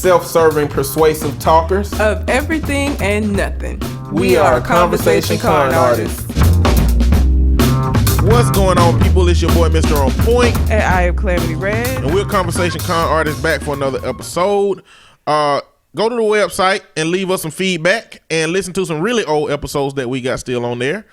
self-serving, persuasive talkers of everything and nothing. We are conversation con artists. What's going on, people? It's your boy, Mr. On Point. And I am Calamity Red. And we're Conversation Con Artists back for another episode. Go to the website and leave us some feedback and listen to some really old episodes that we got still on there.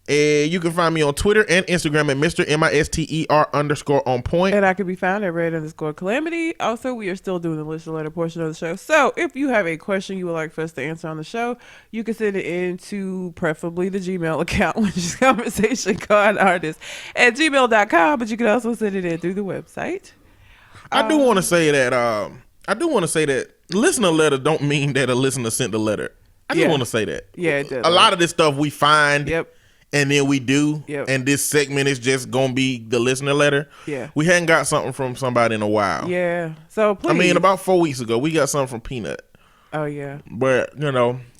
And you can find me on Twitter and Instagram at Mr. Mister_on point. And I can be found at Red_Calamity. Also, we are still doing the listener letter portion of the show. So if you have a question you would like for us to answer on the show, you can send it in to preferably the Gmail account, which is conversationconartist@gmail.com. But you can also send it in through the website. I do want to say that listener letter don't mean that a listener sent the letter. I just want to say that. Yeah, it does. A lot of this stuff we find. Yep. And then we do, yep. And this segment is just gonna be the listener letter. Yeah, we hadn't got something from somebody in a while. Yeah, so please. I mean, about 4 weeks ago, we got something from Peanut. Oh yeah, but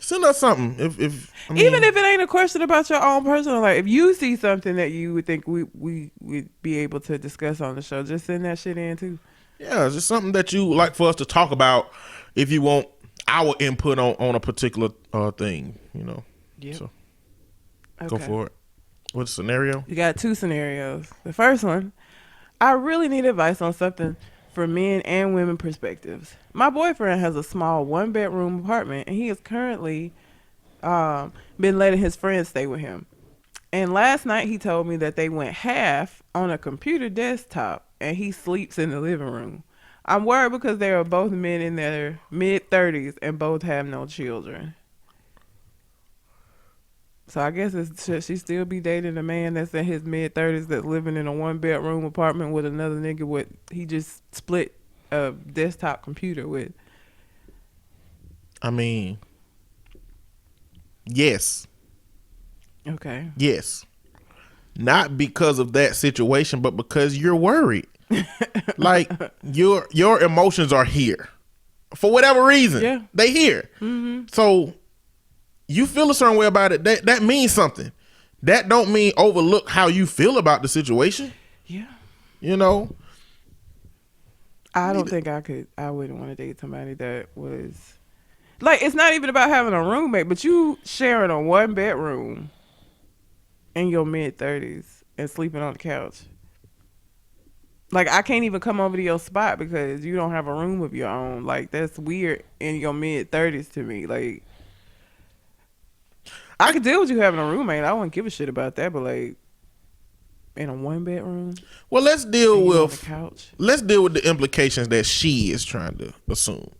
send us something. Even if it ain't a question about your own personal life, if you see something that you would think we would be able to discuss on the show, just send that shit in too. Yeah, it's just something that you like for us to talk about. If you want our input on a particular thing, Yeah. So. Okay. Go for it. What's the scenario? You got two scenarios. The first one, I really need advice on something for men and women perspectives. My boyfriend has a small 1-bedroom apartment, and he has currently been letting his friends stay with him. And last night he told me that they went half on a computer desktop, and he sleeps in the living room. I'm worried because they are both men in their mid-30s and both have no children. So I guess should she still be dating a man that's in his mid-30s that's living in a 1-bedroom apartment with another nigga he just split a desktop computer with? I mean, yes. Okay. Yes. Not because of that situation, but because you're worried. Like your emotions are here. For whatever reason. Yeah. They here. Mm-hmm. So you feel a certain way about it, that means something. That don't mean overlook how you feel about the situation. Yeah. I don't think I wouldn't want to date somebody that was like, it's not even about having a roommate, but you sharing a 1-bedroom in your mid-30s and sleeping on the couch. Like, I can't even come over to your spot because you don't have a room of your own. Like, that's weird in your mid-30s to me. Like, I could deal with you having a roommate. I wouldn't give a shit about that, but like in a 1-bedroom. Well, let's deal with the implications that she is trying to assume.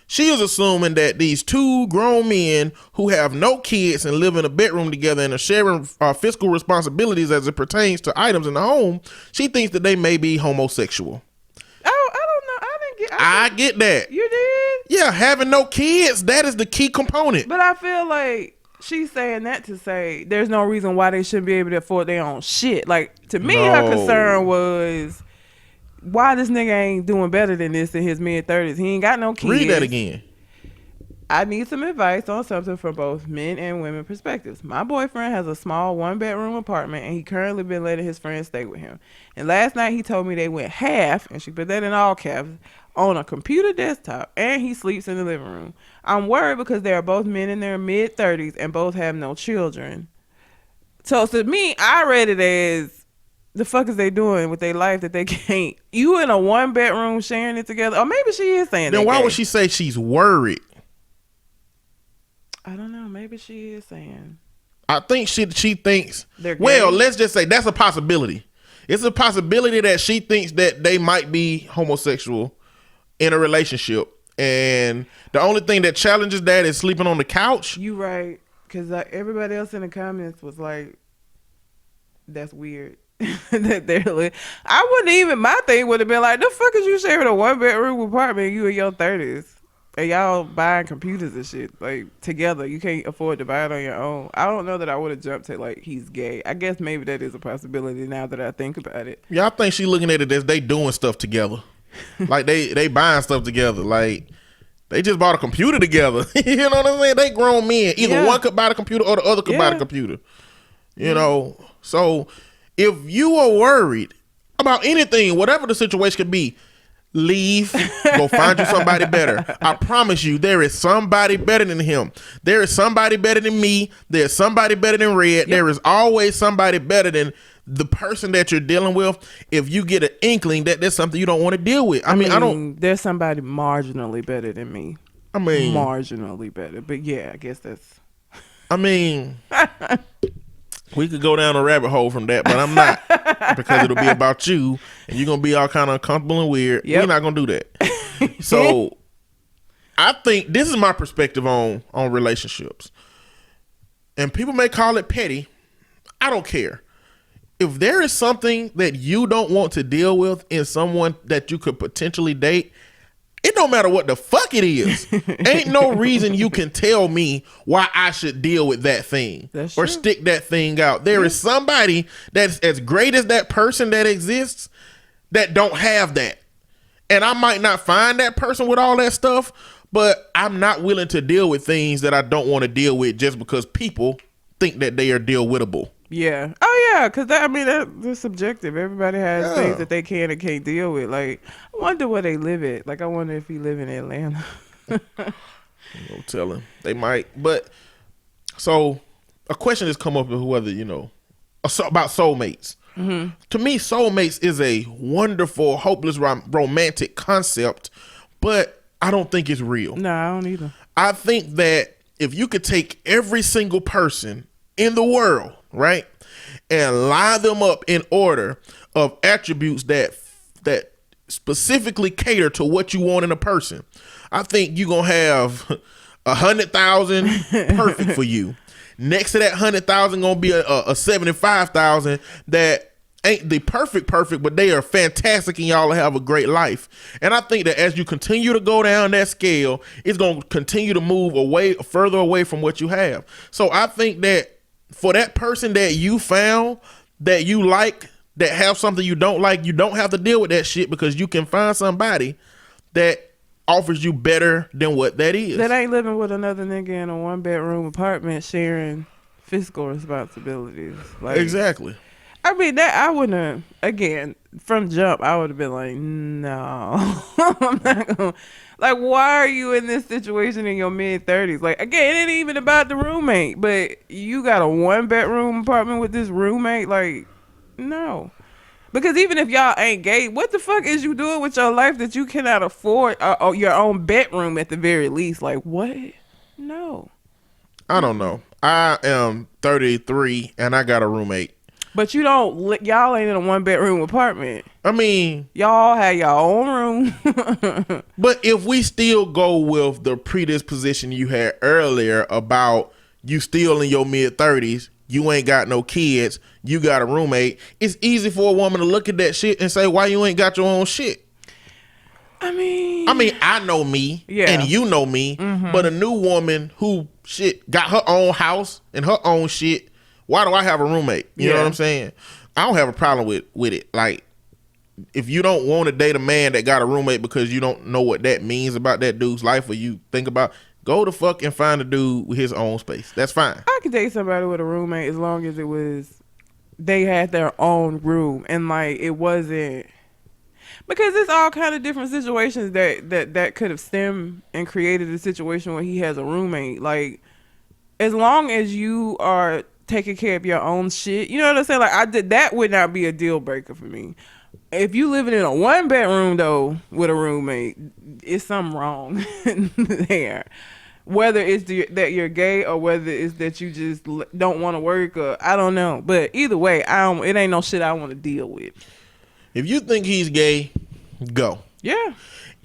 She is assuming that these two grown men who have no kids and live in a bedroom together and are sharing fiscal responsibilities as it pertains to items in the home, she thinks that they may be homosexual. Oh, I don't know. I get that. You did? Yeah, having no kids, that is the key component. But I feel like she's saying that to say there's no reason why they shouldn't be able to afford their own shit. Like, to me, her concern was why this nigga ain't doing better than this in his mid-30s. He ain't got no kids. Read that again. I need some advice on something from both men and women perspectives. My boyfriend has a small 1-bedroom apartment, and he currently been letting his friends stay with him. And last night he told me they went half, and she put that in all caps, on a computer desktop, and he sleeps in the living room. I'm worried because they are both men in their mid-30s and both have no children. So to me, I read it as, the fuck is they doing with their life that they can't? You in a 1-bedroom sharing it together? Or maybe she is saying that. Then why would she say she's worried? I don't know. Maybe she is saying. I think she thinks, well, let's just say that's a possibility. It's a possibility that she thinks that they might be homosexual in a relationship, and the only thing that challenges that is sleeping on the couch. You right, because everybody else in the comments was like, that's weird. That they're I wouldn't even, my thing would have been like, the fuck is you sharing a 1-bedroom apartment, you in your 30s, and y'all buying computers and shit like together? You can't afford to buy it on your own. I don't know that I would have jumped to like he's gay. I guess maybe that is a possibility now that I think about it. Yeah, I think she looking at it as they doing stuff together. Like they buying stuff together. Like they just bought a computer together. You know what I'm saying? They grown men. Either one could buy the computer or the other could buy the computer. You know? So if you are worried about anything, whatever the situation could be, leave, go find you somebody better. I promise you, there is somebody better than him. There is somebody better than me. There's somebody better than Red. Yep. There is always somebody better than the person that you're dealing with. If you get an inkling that there's something you don't want to deal with. I mean, there's somebody marginally better than me. I mean, marginally better. But yeah, I guess that's. I mean, we could go down a rabbit hole from that, but I'm not, because it'll be about you, and you're gonna be all kind of uncomfortable and weird. Yep. We're not gonna do that. So, I think this is my perspective on relationships, and people may call it petty. I don't care. If there is something that you don't want to deal with in someone that you could potentially date, it don't matter what the fuck it is. Ain't no reason you can tell me why I should deal with that thing or stick that thing out. There is somebody that's as great as that person that exists that don't have that. And I might not find that person with all that stuff, but I'm not willing to deal with things that I don't want to deal with just because people think that they are deal wittable. Yeah. Oh yeah, because that's subjective. Everybody has things that they can and can't deal with. Like, I wonder where they live at. Like, I wonder if he live in Atlanta. No telling. They might. But so a question has come up of whether, about soulmates. Mm-hmm. To me, soulmates is a wonderful, hopeless, romantic concept, but I don't think it's real. No, I don't either. I think that if you could take every single person in the world, right, and line them up in order of attributes that specifically cater to what you want in a person, I think you're gonna have 100,000 perfect for you. Next to that 100,000 gonna be a 75,000 that ain't the perfect, but they are fantastic, and y'all have a great life. And I think that as you continue to go down that scale, it's gonna continue to move further away from what you have. So I think that for that person that you found that you like, that have something you don't like, you don't have to deal with that shit, because you can find somebody that offers you better than what that is. That ain't living with another nigga in a 1-bedroom apartment sharing fiscal responsibilities. Like, exactly. I mean, that I wouldn't have, again, from jump, I would have been like, no, I'm not gonna. Like, why are you in this situation in your mid-30s? Like, again, it ain't even about the roommate, but you got a 1-bedroom apartment with this roommate? Like, no. Because even if y'all ain't gay, what the fuck is you doing with your life that you cannot afford your own bedroom at the very least? Like, what? No. I don't know. I am 33 and I got a roommate. But you don't, y'all ain't in a 1-bedroom apartment. I mean, y'all have your own room. But if we still go with the predisposition you had earlier about you still in your mid-30s, you ain't got no kids, you got a roommate, it's easy for a woman to look at that shit and say, why you ain't got your own shit? I mean, I know me, and you know me, but a new woman who got her own house and her own shit, why do I have a roommate? You know what I'm saying? I don't have a problem with it. Like, if you don't want to date a man that got a roommate because you don't know what that means about that dude's life, or you think about, go to fuck and find a dude with his own space. That's fine. I could date somebody with a roommate as long as they had their own room, and like, it wasn't, because it's all kind of different situations that could have stemmed and created a situation where he has a roommate. Like, as long as you are taking care of your own shit, you know what I'm saying? Like, that would not be a deal breaker for me. If you living in a 1-bedroom though with a roommate, it's something wrong there. Whether it's that you're gay or whether it's that you just don't want to work, or I don't know. But either way, it ain't no shit I want to deal with. If you think he's gay, go. Yeah.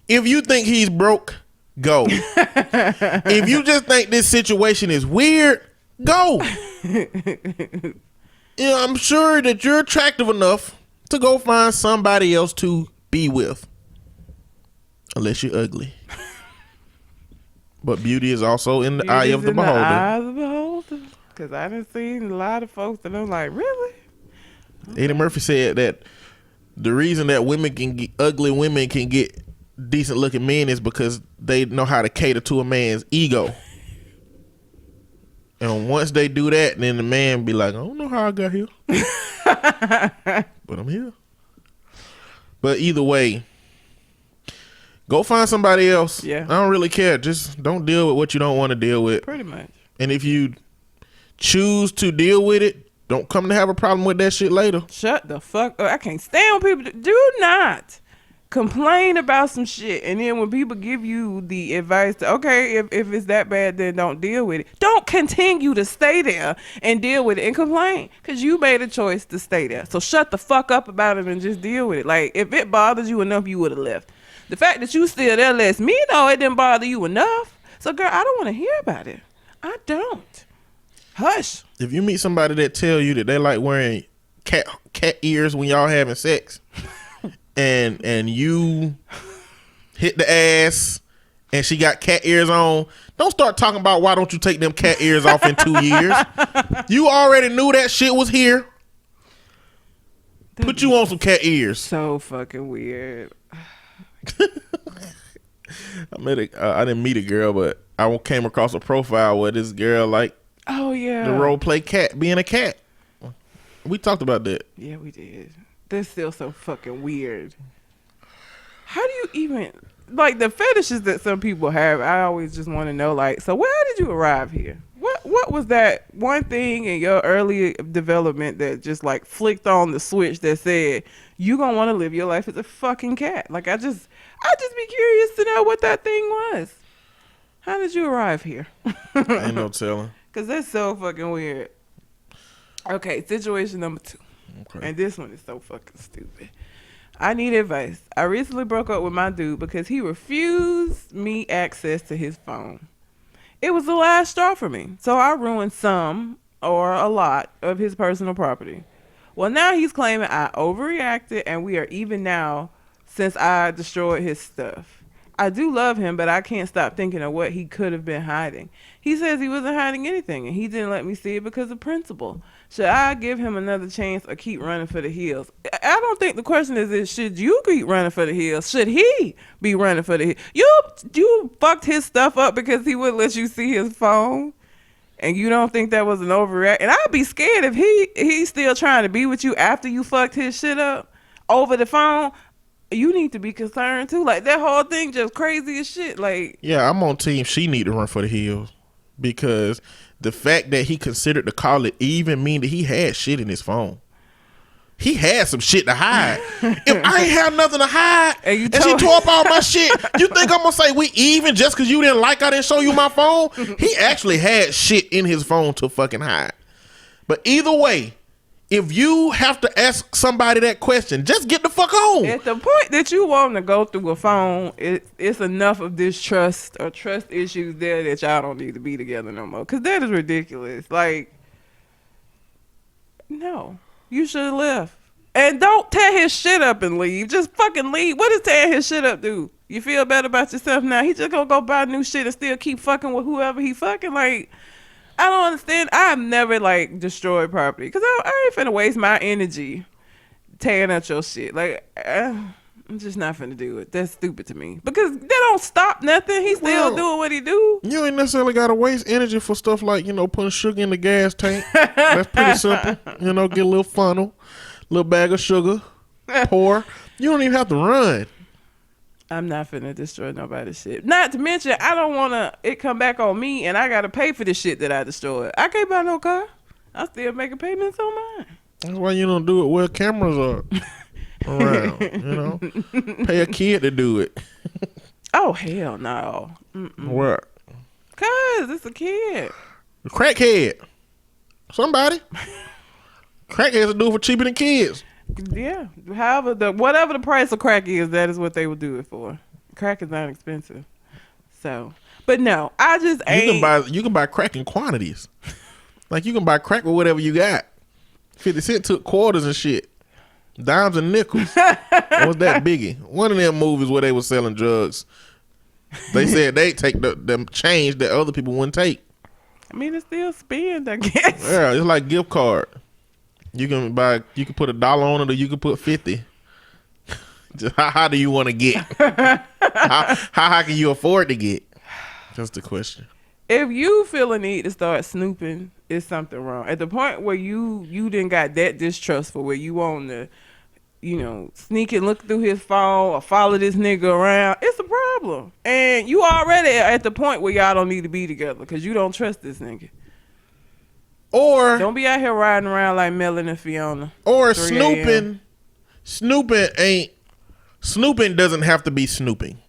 If you think he's broke, go. If you just think this situation is weird, go. I'm sure that you're attractive enough to go find somebody else to be with. Unless you're ugly. But beauty is also in the eye of the beholder. Eye of the beholder. Because I done seen a lot of folks that I'm like, really? Eddie Murphy said that the reason that ugly women can get decent looking men is because they know how to cater to a man's ego. And once they do that, then the man be like, I don't know how I got here. But I'm here. But either way, Go find somebody else. Yeah. I don't really care. Just don't deal with what you don't want to deal with. Pretty much. And if you choose to deal with it, don't come to have a problem with that shit later. Shut the fuck up. I can't stand when people do not complain about some shit, and then when people give you the advice to, okay, if it's that bad, then don't deal with it. Don't continue to stay there and deal with it and complain, because you made a choice to stay there. So shut the fuck up about it and just deal with it. Like, if it bothers you enough, you would have left. The fact that you still there lets me know it didn't bother you enough. So girl, I don't want to hear about it. I don't. Hush. If you meet somebody that tell you that they like wearing cat ears when y'all having sex, and you hit the ass and she got cat ears on, don't start talking about why don't you take them cat ears off in 2 years. You already knew that shit was here. Put you on some cat ears. So fucking weird. I didn't meet a girl, but I came across a profile where this girl like the role play cat, being a cat. We talked about that. Yeah, we did. That's still so fucking weird. How do you even, like, the fetishes that some people have? I always just want to know, like, so where did you arrive here? What was that one thing in your early development that just like flicked on the switch that said you gonna want to live your life as a fucking cat? Like, I just be curious to know what that thing was. How did you arrive here? Ain't no telling. Cause that's so fucking weird. Okay, situation number 2. Okay. And this one is so fucking stupid. I need advice. I recently broke up with my dude because he refused me access to his phone. It was the last straw for me, so I ruined some or a lot of his personal property. Well, now he's claiming I overreacted and we are even now since I destroyed his stuff. I do love him, but I can't stop thinking of what he could have been hiding. He says he wasn't hiding anything and he didn't let me see it because of principle. Should I give him another chance or keep running for the hills? I don't think the question is should you keep running for the hills? Should he be running for the hills? You fucked his stuff up because he wouldn't let you see his phone? And you don't think that was an overreact? And I'd be scared if he's still trying to be with you after you fucked his shit up over the phone. You need to be concerned too. Like, that whole thing just crazy as shit. Like, yeah, I'm on team she need to run for the hills, because the fact that he considered to call it even mean that he had shit in his phone. He had some shit to hide. If I ain't have nothing to hide and she tore up all my shit, you think I'm gonna say we even just because you didn't like I didn't show you my phone? He actually had shit in his phone to fucking hide. But either way, if you have to ask somebody that question, just get the fuck on. At the point that you want to go through a phone, it's enough of distrust or trust issues there that y'all don't need to be together no more. Because that is ridiculous. Like, no. You should have left. And don't tear his shit up and leave. Just fucking leave. What does tearing his shit up do? You feel better about yourself now? He just gonna go buy new shit and still keep fucking with whoever he fucking. Like, I don't understand. I've never, like, destroyed property. Because I ain't finna waste my energy tearing up your shit. Like, I'm just not finna do it. That's stupid to me. Because that don't stop nothing. He's still doing what he do. You ain't necessarily got to waste energy for stuff like, putting sugar in the gas tank. That's pretty simple. Get a little funnel, little bag of sugar, pour. You don't even have to run. I'm not finna destroy nobody's shit. Not to mention, I don't want it come back on me and I got to pay for the shit that I destroyed. I can't buy no car. I still making payments on mine. That's why you don't do it where cameras are around, Pay a kid to do it. Oh, hell no. What? Cause it's a kid. A crackhead. Somebody. Crackheads will do it for cheaper than kids. Yeah. However, whatever the price of crack is, that is what they would do it for. Crack is not expensive. So, but no, I just ain't. You can buy crack in quantities. Like, you can buy crack with whatever you got. 50 Cent took quarters and shit. Dimes and nickels. What was that biggie? One of them movies where they were selling drugs. They said they take them change that other people wouldn't take. I mean, it's still spend, I guess. Yeah, it's like gift card. You can put $1 on it, or you can put 50. Just how do you want to get? how high can you afford to get? That's the question. If you feel a need to start snooping, it's something wrong. At the point where you didn't got that distrustful, where you want to, sneak and look through his phone or follow this nigga around, it's a problem. problem? And you already at the point where y'all don't need to be together because you don't trust this nigga. Or don't be out here riding around like Melon and Fiona. Or snooping. Snooping doesn't have to be snooping.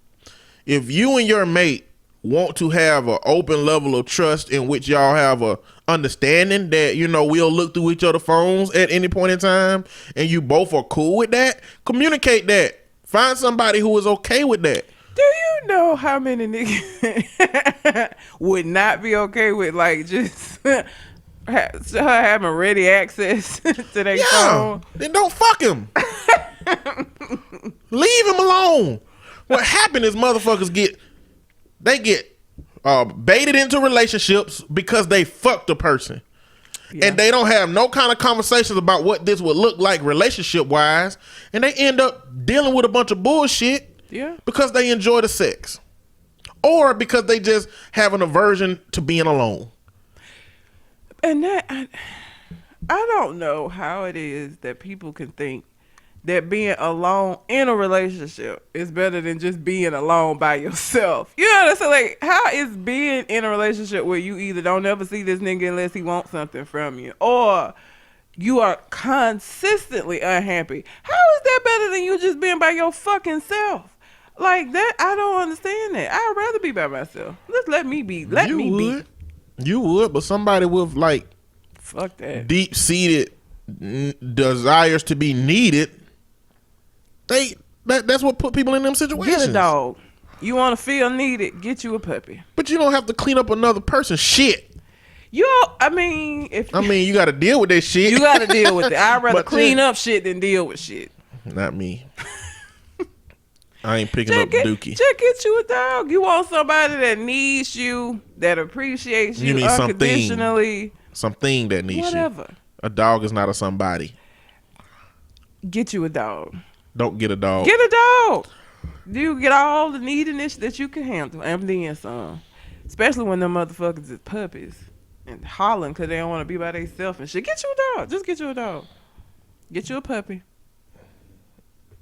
If you and your mate want to have an open level of trust in which y'all have a understanding that, you know, we'll look through each other's phones at any point in time, and you both are cool with that, communicate that. Find somebody who is okay with that. Do you know how many niggas would not be okay with, like, just her having ready access to their phone? Then don't fuck him. Leave him alone. What happened is motherfuckers get baited into relationships because they fucked a person. Yeah. And they don't have no kind of conversations about what this would look like relationship wise, and they end up dealing with a bunch of bullshit because they enjoy the sex, or because they just have an aversion to being alone. And that I don't know how it is that people can think that being alone in a relationship is better than just being alone by yourself. You know what I'm saying? Like, how is being in a relationship where you either don't ever see this nigga unless he wants something from you, or you are consistently unhappy? How is that better than you just being by your fucking self? Like that, I don't understand that. I'd rather be by myself. Let me be. You would, but somebody with like fuck that deep-seated desires to be needed, that's what put people in them situations. Get a dog. You want to feel needed? Get you a puppy. But you don't have to clean up another person's shit. You got to deal with that shit. You got to deal with it. I'd rather clean up shit than deal with shit. Not me. I ain't picking up dookie. Just get you a dog. You want somebody that needs you, that appreciates you unconditionally. Something that needs whatever. You. A dog is not a somebody. Get you a dog. Don't get a dog. Get a dog. You get all the neediness that you can handle, and then some. Especially when them motherfuckers is puppies and hollering because they don't want to be by themselves and shit. Get you a dog. Just get you a dog. Get you a puppy.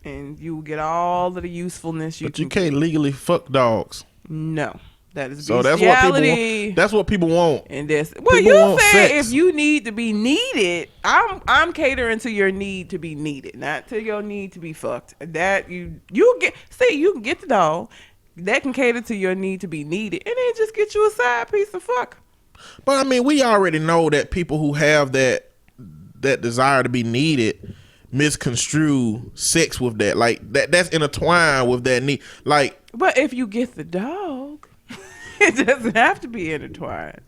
And you will get all of the usefulness you can. But you can't legally fuck dogs. No. That is so bestiality. That's what people want. And that's you said if you need to be needed, I'm catering to your need to be needed, not to your need to be fucked. That you can get the dog that can cater to your need to be needed, and then just get you a side piece of fuck. But I mean, we already know that people who have that desire to be needed misconstrue sex with that. Like that's intertwined with that need. Like, but if you get the dog, it doesn't have to be intertwined.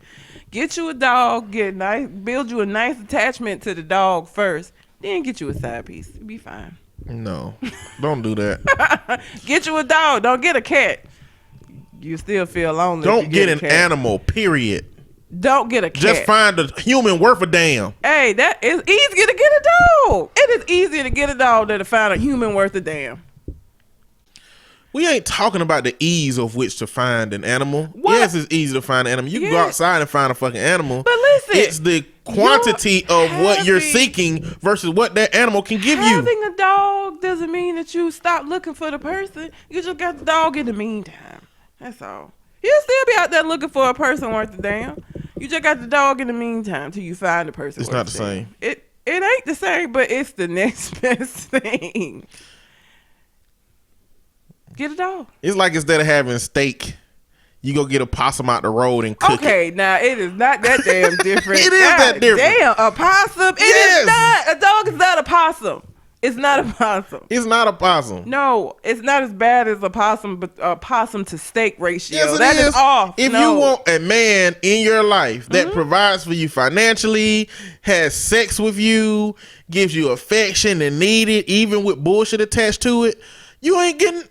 Get you a dog, build you a nice attachment to the dog first, then get you a side piece. You'll be fine. No, don't do that. Get you a dog. Don't get a cat. You still feel lonely. Don't get an animal, period. Don't get a cat. Just find a human worth a damn. Hey, that is easy to get a dog. It is easier to get a dog than to find a human worth a damn. We ain't talking about the ease of which to find an animal. What? Yes, it's easy to find an animal. You can go outside and find a fucking animal. But listen, it's the quantity of what you're seeking versus what that animal can give you. Having a dog doesn't mean that you stop looking for the person. You just got the dog in the meantime. That's all. You'll still be out there looking for a person worth a damn. You just got the dog in the meantime till you find the person. It's not the same. It ain't the same, but it's the next best thing. Get a dog. It's like instead of having steak, you go get a possum out the road and cook it. Okay, now it is not that damn different. It is that different. Damn, a possum? It is not. A dog is not a possum. It's not a possum. It's not a possum. No, it's not as bad as a possum, but a possum to steak ratio. Yes, that is off. If you want a man in your life that provides for you financially, has sex with you, gives you affection and need it, even with bullshit attached to it, you getting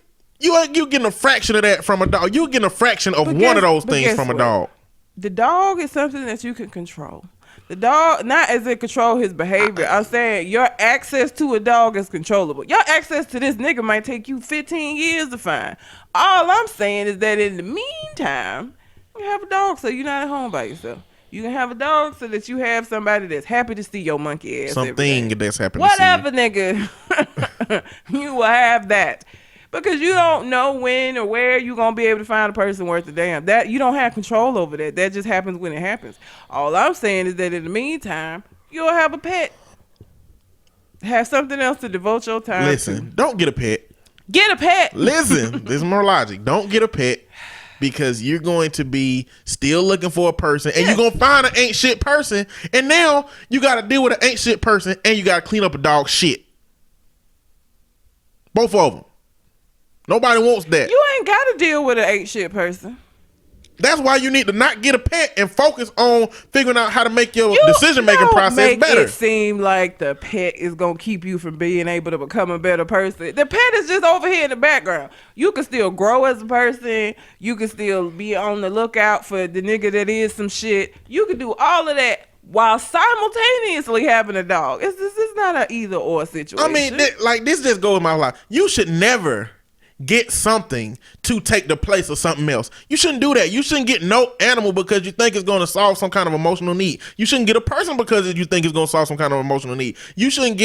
a fraction of that from a dog. You getting a fraction of one of those things from a dog. The dog is something that you can control. The dog, not as it control his behavior. I'm saying your access to a dog is controllable. Your access to this nigga might take you 15 years to find. All I'm saying is that in the meantime, you have a dog so you're not at home by yourself. You can have a dog so that you have somebody that's happy to see your monkey ass. Something that's happy to see you. Whatever, nigga. You will have that. Because you don't know when or where you're going to be able to find a person worth a damn. That you don't have control over that. That just happens when it happens. All I'm saying is that in the meantime, you'll have a pet. Have something else to devote your time to. Listen, don't get a pet. Get a pet. Listen, there's more logic. Don't get a pet because you're going to be still looking for a person and you're going to find an ain't shit person. And now you got to deal with an ain't shit person and you got to clean up a dog shit. Both of them. Nobody wants that. You ain't got to deal with an ain't shit person. That's why you need to not get a pet and focus on figuring out how to make your decision-making process better. It seem like the pet is going to keep you from being able to become a better person. The pet is just over here in the background. You can still grow as a person. You can still be on the lookout for the nigga that is some shit. You can do all of that while simultaneously having a dog. This is not an either or situation. I mean, this just goes in my life. You should never get something to take the place of something else. You shouldn't do that. You shouldn't get no animal because you think it's going to solve some kind of emotional need. You shouldn't get a person because you think it's going to solve some kind of emotional need. You shouldn't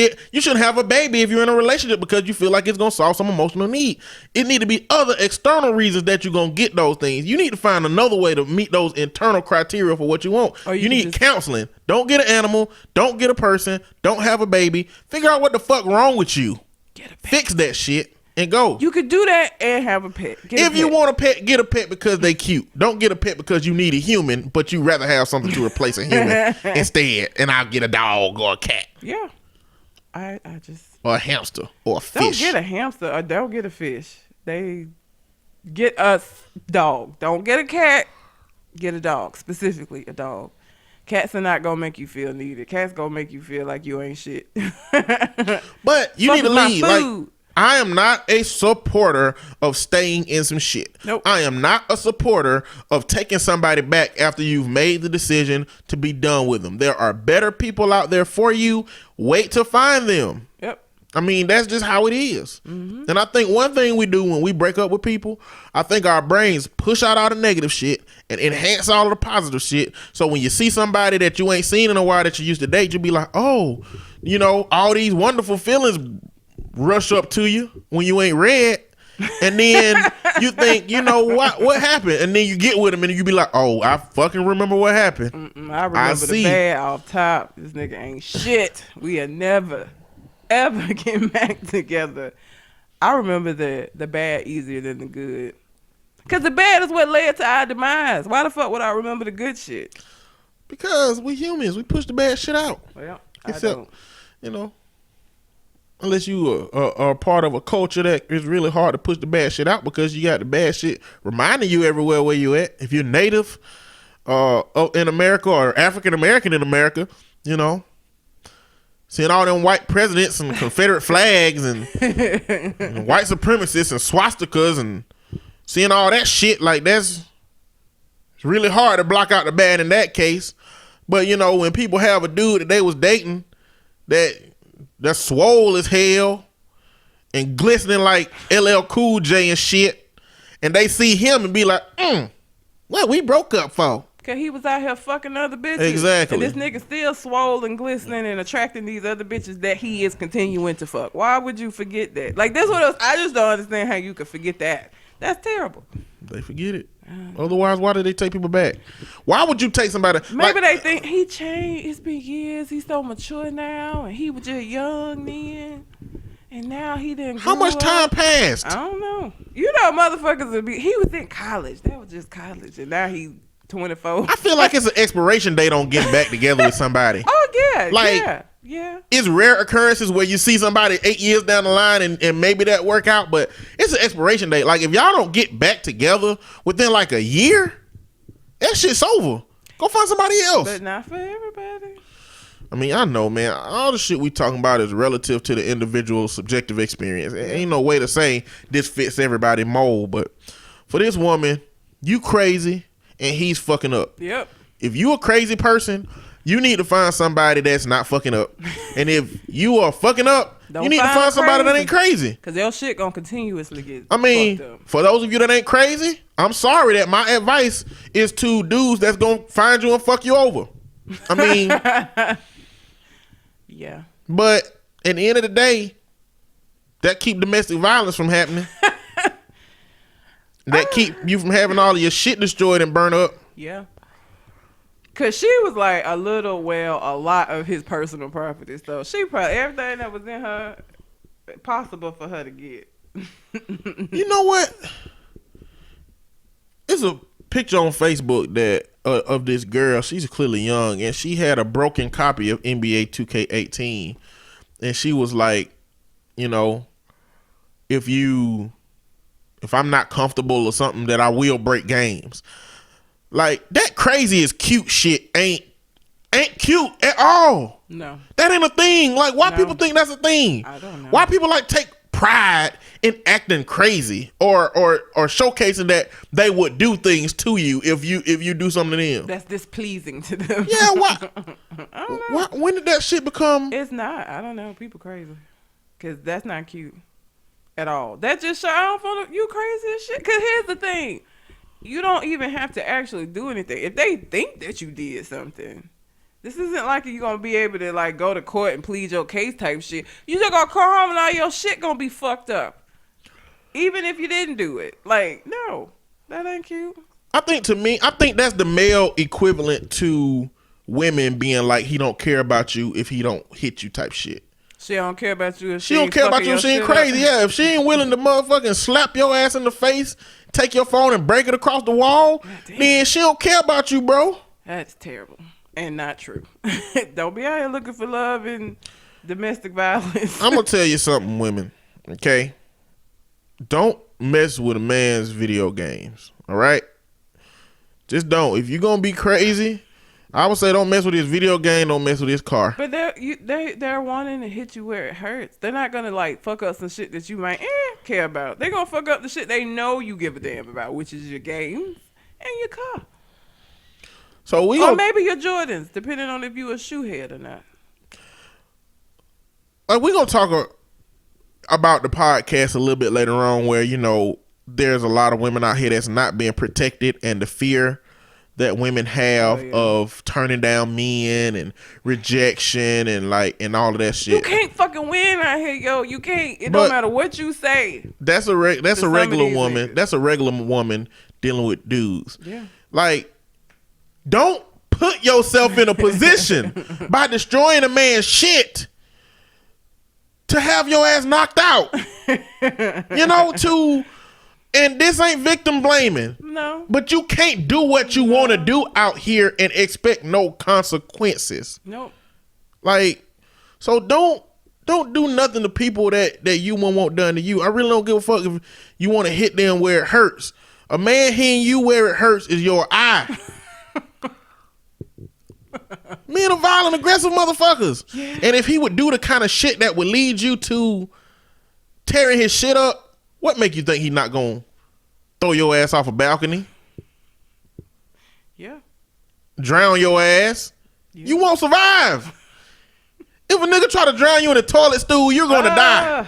have a baby if you're in a relationship because you feel like it's going to solve some emotional need. It need to be other external reasons that you're going to get those things. You need to find another way to meet those internal criteria for what you want. You need counseling. Don't get an animal. Don't get a person. Don't have a baby. Figure out what the fuck wrong with you. Fix that shit. And go. You could do that and have a pet. If you want a pet, get a pet because they cute. Don't get a pet because you need a human, but you rather have something to replace a human instead. And I'll get a dog or a cat. Yeah. I just. Or a hamster or a fish. Don't get a hamster or don't get a fish. They get a dog. Don't get a cat. Get a dog. Specifically a dog. Cats are not going to make you feel needed. Cats going to make you feel like you ain't shit. But you need to leave. Like, I am not a supporter of staying in some shit. Nope. I am not a supporter of taking somebody back after you've made the decision to be done with them. There are better people out there for you. Wait to find them. Yep. I mean, that's just how it is. Mm-hmm. And I think one thing we do when we break up with people, I think our brains push out all the negative shit and enhance all of the positive shit. So when you see somebody that you ain't seen in a while that you used to date, you'll be like, oh, you know, all these wonderful feelings rush up to you when you ain't read, and then you think, you know what happened, and then you get with him and you be like, oh, I fucking remember what happened. I remember the bad off top. This nigga ain't shit. We'll never ever get back together. I remember the bad easier than the good, because the bad is what led to our demise. Why the fuck would I remember the good shit? Because we humans, we push the bad shit out. Well, except, you know, unless you are part of a culture that is really hard to push the bad shit out because you got the bad shit reminding you everywhere where you at. If you're native in America or African American in America, you know, seeing all them white presidents and Confederate flags and white supremacists and swastikas and seeing all that shit, like it's really hard to block out the bad in that case. But, you know, when people have a dude that they was dating that's swole as hell and glistening like LL Cool J and shit, and they see him and be like, what we broke up for? Cause he was out here fucking other bitches. Exactly. And this nigga still swole and glistening and attracting these other bitches that he is continuing to fuck. Why would you forget that? Like, that's what else. I just don't understand how you could forget that. That's terrible. They forget it. Otherwise, why did they take people back? Why would you take somebody? Maybe they think he changed. It's been years. He's so mature now, and he was just young then, and now he didn't. How much time passed? I don't know. You know, motherfuckers would be. He was in college. That was just college, and now he's 24. I feel like it's an expiration date on getting back together with somebody. Oh yeah, like yeah. It's rare occurrences where you see somebody 8 years down the line and maybe that work out, but it's an expiration date. Like, if y'all don't get back together within like a year, that shit's over. Go find somebody else. But not for everybody. I mean, I know, man. All the shit we talking about is relative to the individual subjective experience. Ain't no way to say this fits everybody mold, but for this woman, you crazy and he's fucking up. Yep. If you a crazy person, you need to find somebody that's not fucking up. And if you are fucking up, you need to find somebody that ain't crazy. Because your shit gonna continuously get fucked up. For those of you that ain't crazy, I'm sorry that my advice is to dudes that's gonna find you and fuck you over. I mean, yeah. But at the end of the day, that keep domestic violence from happening. that keep you from having all of your shit destroyed and burnt up. Yeah. Cause she was like a lot of his personal property. So she probably everything that was in her possible for her to get. You know what? It's a picture on Facebook that of this girl. She's clearly young, and she had a broken copy of NBA 2K18, and she was like, you know, if I'm not comfortable or something, that I will break games. Like, that crazy is cute shit ain't cute at all. No. That ain't a thing. Like, why people think that's a thing? I don't know. Why people like take pride in acting crazy or showcasing that they would do things to you if you do something to them. That's displeasing to them. Yeah, why? I don't know. When did that shit become? It's not. I don't know. People crazy. Because that's not cute at all. That just show I don't feel you crazy as shit. Because here's the thing. You don't even have to actually do anything. If they think that you did something, this isn't like you're going to be able to like go to court and plead your case type shit. You just going to come home and all your shit going to be fucked up. Even if you didn't do it. Like, no. That ain't cute. I think that's the male equivalent to women being like, he don't care about you if he don't hit you type shit. She don't care about you if she don't care about you if she ain't crazy. Yeah, if she ain't willing to motherfucking slap your ass in the face, take your phone and break it across the wall, then she don't care about you, bro. That's terrible and not true. Don't be out here looking for love and domestic violence. I'm gonna tell you something, women. Okay, don't mess with a man's video games. All right, just don't. If you're gonna be crazy, I would say don't mess with his video game. Don't mess with his car. But they're wanting to hit you where it hurts. They're not gonna like fuck up some shit that you might care about. They're gonna fuck up the shit they know you give a damn about, which is your games and your car. So or maybe your Jordans, depending on if you a shoe head or not. We're gonna talk about the podcast a little bit later on, where there's a lot of women out here that's not being protected, and the fear that women have of turning down men and rejection and all of that shit. You can't fucking win out here, yo. You can't. It don't matter what you say. That's a regular woman. Niggas. That's a regular woman dealing with dudes. Yeah. Like, don't put yourself in a position by destroying a man's shit to have your ass knocked out. And this ain't victim blaming. No. But you can't do what you want to do out here and expect no consequences. Nope. Like, so don't do nothing to people that you won't want done to you. I really don't give a fuck if you want to hit them where it hurts. A man hitting you where it hurts is your eye. Men are violent, aggressive motherfuckers. Yeah. And if he would do the kind of shit that would lead you to tearing his shit up, what make you think he not gonna throw your ass off a balcony? Yeah. Drown your ass? Yeah. You won't survive. If a nigga try to drown you in a toilet stool, you're gonna die.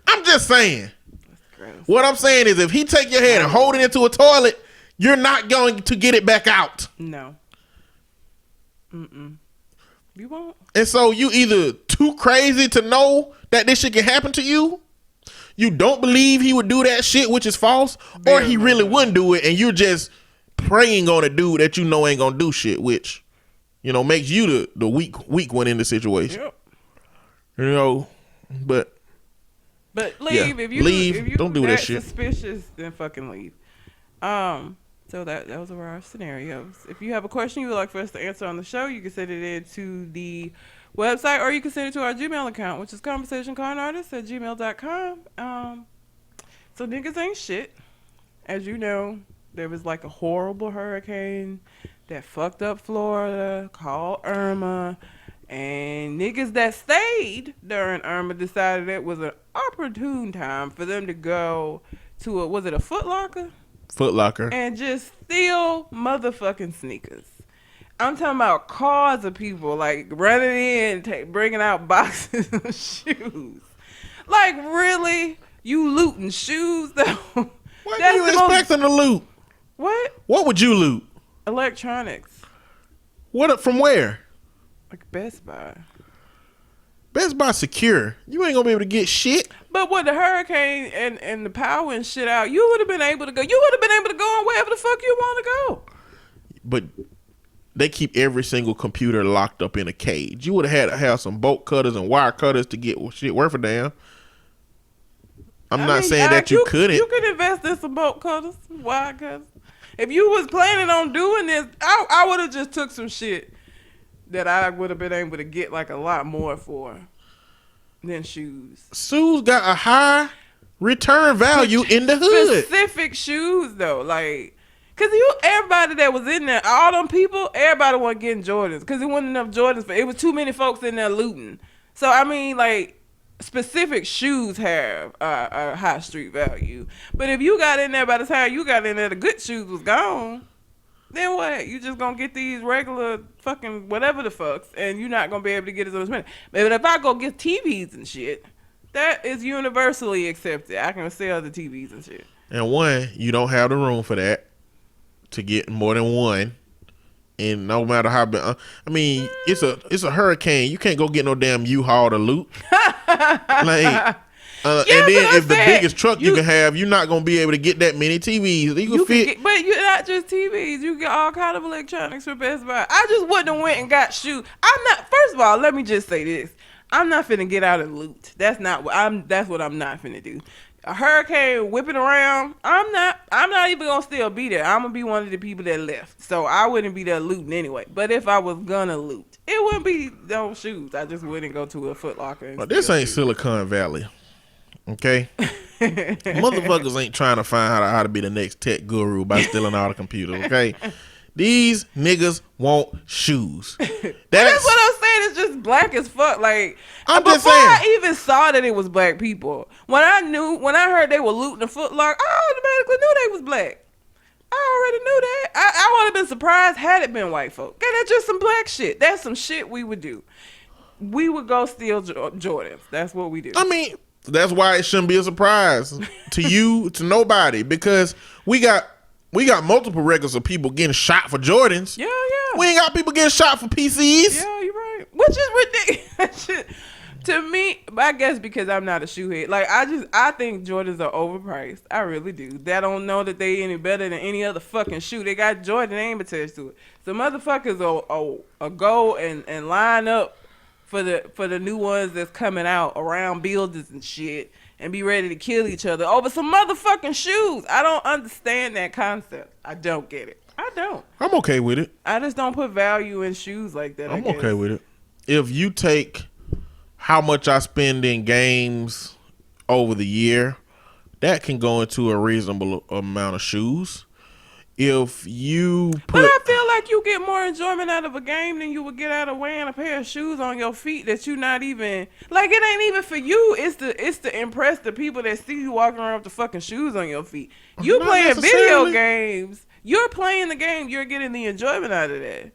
I'm just saying. That's gross. What I'm saying is if he take your head and hold it into a toilet, you're not going to get it back out. No. You won't. And so you either too crazy to know that this shit can happen to you, you don't believe he would do that shit, which is false, or he really wouldn't do it, and you're just preying on a dude that you know ain't gonna do shit, which makes you the weak one in the situation. Yep. But leave. Yeah, if you leave. Don't do that shit. Suspicious, then fucking leave. So those are our scenarios. If you have a question you would like for us to answer on the show, you can send it in to the website, or you can send it to our Gmail account, which is conversationconartist@gmail.com. So niggas ain't shit. As you know, there was like a horrible hurricane that fucked up Florida called Irma, and niggas that stayed during Irma decided it was an opportune time for them to go to was it a Foot Locker? Foot Locker. And just steal motherfucking sneakers. I'm talking about cars of people like running in, bringing out boxes of shoes. Like, really? You looting shoes though? What do you expect them to loot? What? What would you loot? Electronics. What? From where? Like Best Buy. Best Buy secure. You ain't gonna be able to get shit. But with the hurricane and the power and shit out, you would have been able to go. You would have been able to go on wherever the fuck you want to go. But they keep every single computer locked up in a cage. You would have had to have some bolt cutters and wire cutters to get shit worth a damn. I'm not saying that you couldn't. You could invest in some bolt cutters, wire cutters. If you was planning on doing this, I would have just took some shit that I would have been able to get like a lot more for than shoes. Shoes got a high return value in the hood. Specific shoes though, like, cause everybody that was in there, all them people, everybody wasn't getting Jordans, cause it wasn't enough Jordans. It was too many folks in there looting. So I mean, like, specific shoes have a high street value. But if you got in there by the time you got in there, the good shoes was gone. Then what? You just gonna get these regular fucking whatever the fucks, and you're not gonna be able to get as much money. But if I go get TVs and shit, that is universally accepted. I can sell the TVs and shit. And one, you don't have the room for that to get more than one. And no matter how big, I mean, it's a hurricane. You can't go get no damn U-Haul to loot. Like. And then if the biggest truck you can have, you're not gonna be able to get that many TVs. You can fit, but you're not just TVs. You get all kind of electronics from Best Buy. I just wouldn't have went and got shoes. I'm not. First of all, let me just say this: I'm not finna get out and loot. That's not what I'm. That's what I'm not finna do. A hurricane whipping around. I'm not even gonna still be there. I'm gonna be one of the people that left. So I wouldn't be there looting anyway. But if I was gonna loot, it wouldn't be those shoes. I just wouldn't go to a Foot Locker. But this ain't Silicon Valley. Okay, motherfuckers ain't trying to find how to be the next tech guru by stealing all the computers. Okay, these niggas want shoes. That's what I'm saying. It's just black as fuck. Like, I'm just before saying. I even saw that it was black people, when I heard they were looting the Foot Locker, I automatically knew they was black. I already knew that. I would have been surprised had it been white folk. Okay, that's just some black shit. That's some shit we would do. We would go steal Jordans. That's what we do. I mean, that's why it shouldn't be a surprise to you, to nobody, because we got multiple records of people getting shot for Jordans. Yeah. We ain't got people getting shot for PCs. Yeah, you're right. Which is ridiculous. To me, I guess because I'm not a shoe head. Like, I think Jordans are overpriced. I really do. They don't know that they any better than any other fucking shoe. They got Jordan name attached to it. So motherfuckers will go and line up for the new ones that's coming out around buildings and shit and be ready to kill each other over some motherfucking shoes. I don't understand that concept. I don't get it. I don't. I'm okay with it. I just don't put value in shoes like that. I'm okay with it. If you take how much I spend in games over the year, that can go into a reasonable amount of shoes. If you put, but I feel like you get more enjoyment out of a game than you would get out of wearing a pair of shoes on your feet that you not even like. It ain't even for you. It's to impress the people that see you walking around with the fucking shoes on your feet. You Not playing necessarily. video games. You're playing the game. You're getting the enjoyment out of that.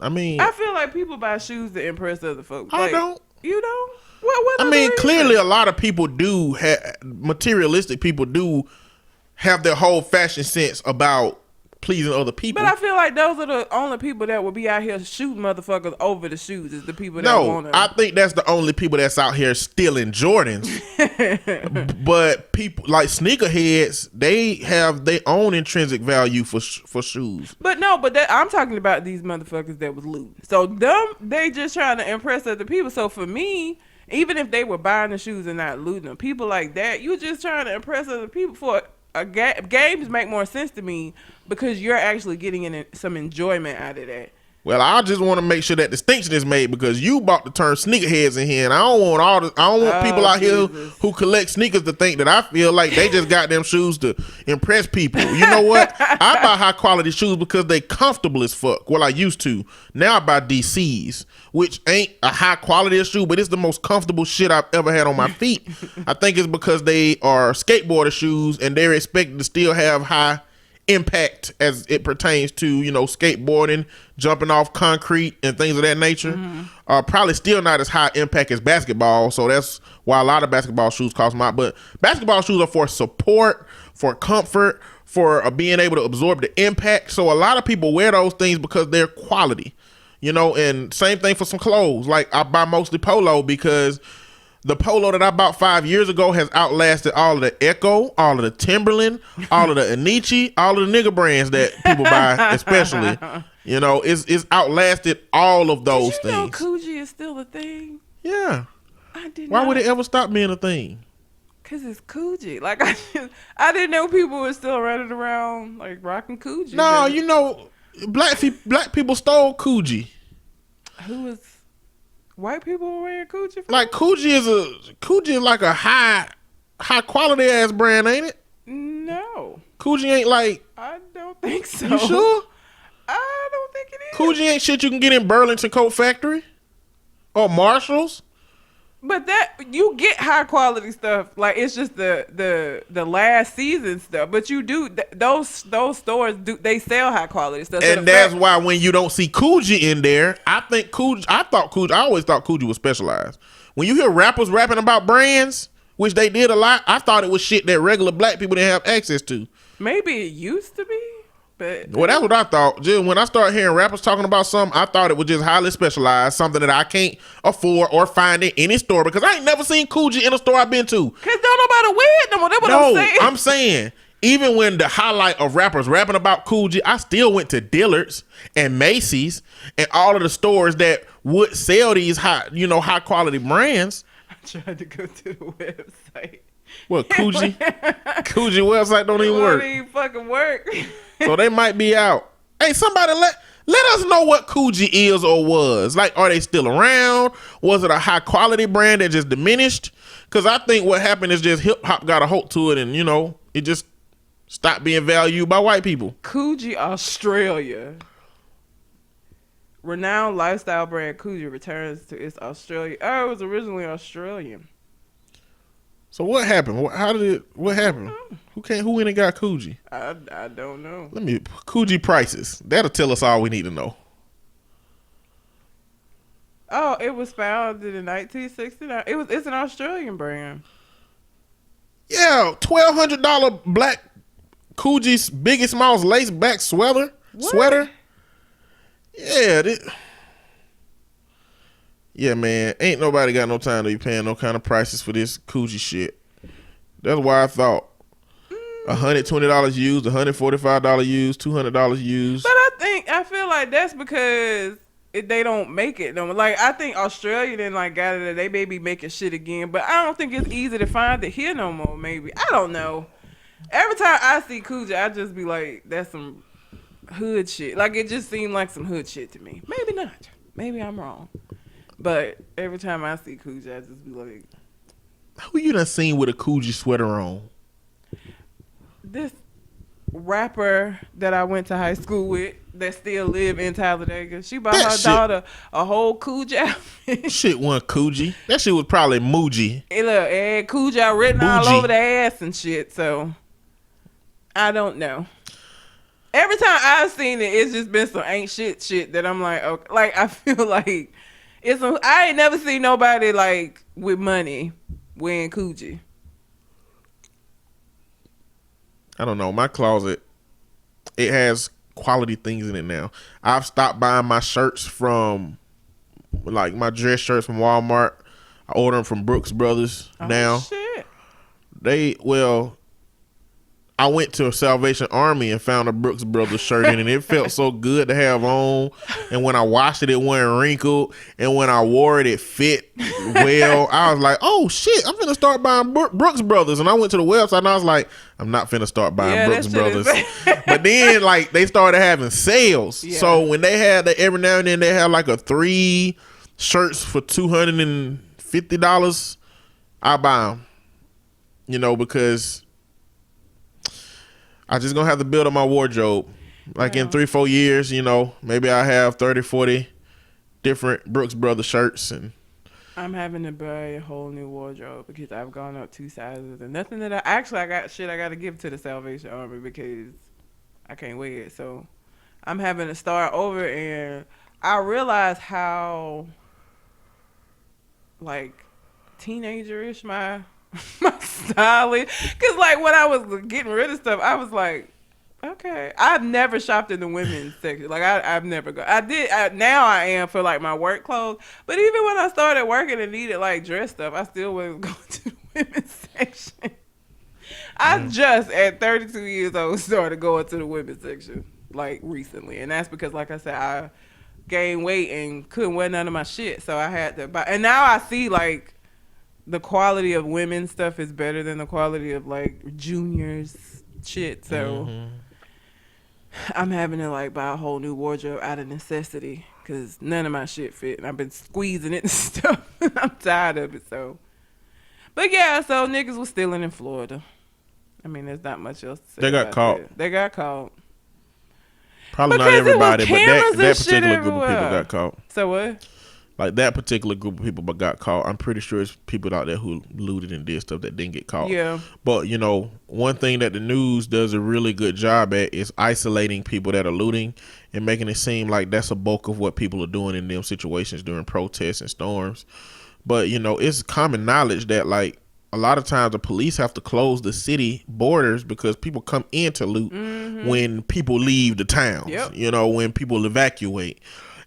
I mean, I feel like people buy shoes to impress other folks. I Like, don't. You don't? What I other mean, reason? clearly a lot of people do materialistic people do have their whole fashion sense about pleasing other people. But I feel like those are the only people that would be out here shooting motherfuckers over the shoes is the people that want to. I think that's the only people that's out here stealing Jordans. But people like sneakerheads, they have their own intrinsic value for shoes. But I'm talking about these motherfuckers that was looting. So they just trying to impress other people. So for me, even if they were buying the shoes and not looting them, people like that, you just trying to impress other people for games make more sense to me because you're actually getting some enjoyment out of that. Well, I just want to make sure that distinction is made because you about to turn sneakerheads in here, and I don't want people out here who collect sneakers to think that I feel like they just got them shoes to impress people. You know what? I buy high quality shoes because they comfortable as fuck. Well, I used to. Now I buy DCs, which ain't a high quality shoe, but it's the most comfortable shit I've ever had on my feet. I think it's because they are skateboarder shoes and they're expected to still have high impact as it pertains to, skateboarding, jumping off concrete and things of that nature. Probably still not as high impact as basketball, so that's why a lot of basketball shoes cost more. But basketball shoes are for support, for comfort, for being able to absorb the impact. So a lot of people wear those things because they're quality. You know, and same thing for some clothes. Like I buy mostly Polo because the Polo that I bought 5 years ago has outlasted all of the Echo, all of the Timberland, all of the Anichi, all of the nigga brands that people buy, especially. You know, it's outlasted all of those Did you know things. Coogee is still a thing? Yeah. I did Why not. would it ever stop being a thing? Cause it's Coogee. Like I didn't know people were still running around like rocking Coogee. No, you know, black people stole Coogee. Who was white people were wearing Coogee? Like Coogee is like a high quality ass brand, ain't it? No. Coogee ain't like. I don't think so. You sure? I don't think it is. Coogee ain't shit you can get in Burlington Coat Factory or Marshalls. But that you get high quality stuff. Like it's just the last season stuff. But you do those stores do they sell high quality stuff. And that's why when you don't see Coogee in there, I always thought Coogee was specialized. When you hear rappers rapping about brands, which they did a lot, I thought it was shit that regular black people didn't have access to. Maybe it used to be. But well, that's what I thought. Just when I started hearing rappers talking about something, I thought it was just highly specialized, something that I can't afford or find in any store because I ain't never seen Coogee in a store I've been to. Cause don't nobody wear it no more. That's what I'm saying. I'm saying even when the highlight of rappers rapping about Coogee, I still went to Dillard's and Macy's and all of the stores that would sell these high quality brands. I tried to go to the website. What, Coogee? Coogee website don't even work. It don't even fucking work. So they might be out. Hey, somebody let us know what Coogee is or was. Like, are they still around? Was it a high quality brand that just diminished? Because I think what happened is just hip hop got a hold to it and, it just stopped being valued by white people. Coogee Australia. Renowned lifestyle brand Coogee returns to its Australia. Oh, it was originally Australian. So what happened? What happened? Who went and got Coogee? I don't know. Coogee prices. That'll tell us all we need to know. Oh, it was founded in 1969. It's an Australian brand. Yeah, $1,200 black Coogee Biggest Smalls lace back sweater. Yeah, yeah, man. Ain't nobody got no time to be paying no kind of prices for this Coogee shit. That's why I thought $120 used, $145 used, $200 used. But I feel like that's because they don't make it no more. Like I think Australia then got it. They may be making shit again, but I don't think it's easy to find it here no more. Maybe I don't know. Every time I see Coogee, I just be like, that's some hood shit. Like it just seemed like some hood shit to me. Maybe not. Maybe I'm wrong. But every time I see Coogee, I just be like, who you done seen with a Coogee sweater on? This rapper that I went to high school with that still live in Talladega. She bought her daughter a whole Coogee outfit. Shit wasn't Coogee. That shit was probably Muji. It look, had Coogee written all over the ass and shit. So I don't know. Every time I've seen it, it's just been some ain't shit that I'm like, okay. Like I feel like I ain't never seen nobody like with money wearing Coogee. I don't know. My closet, it has quality things in it now. I've stopped buying my shirts from, like my dress shirts from Walmart. I order them from Brooks Brothers now. Shit. I went to a Salvation Army and found a Brooks Brothers shirt in it. It felt so good to have on. And when I washed it, it wasn't wrinkled. And when I wore it, it fit well. I was like, oh shit, I'm finna start buying Brooks Brothers. And I went to the website and I was like, I'm not finna start buying Brooks Brothers. But then they started having sales. Yeah. So when they had every now and then they had like a 3 shirts for $250, I buy them. Because I just gonna have to build up my wardrobe. In 3-4 years, maybe I have 30, 40 different Brooks Brothers shirts. And I'm having to buy a whole new wardrobe because I've gone up 2 sizes. And nothing that I got shit I got to give to the Salvation Army because I can't wear it. So I'm having to start over. And I realize how teenager-ish my styling, because when I was getting rid of stuff, I was like, Okay, I've never shopped in the women's section. Like I've never go. I did. Now I am for like my work clothes. But even when I started working and needed like dress stuff, I still was going to the women's section. I just at 32 years old started going to the women's section like recently, and that's because, like I said, I gained weight and couldn't wear none of my shit, so I had to buy. And now I see like the quality of women's stuff is better than the quality of like juniors shit. So. I'm having to like buy a whole new wardrobe out of necessity because none of my shit fit, and I've been squeezing it and stuff. I'm tired of it. So, but yeah, so niggas was stealing in Florida. I mean, there's not much else to say. They got caught. That. They got caught. Probably because not everybody, but that particular group of people everywhere. got caught. So what? Like that particular group of people but got caught. I'm pretty sure it's people out there who looted and did stuff that didn't get caught. Yeah. But you know, one thing that the news does a really good job at is isolating people that are looting and making it seem like that's a bulk of what people are doing in them situations during protests and storms. But you know, it's common knowledge that like a lot of times the police have to close the city borders because people come in to loot when people leave the towns. Yep. You know, when people evacuate.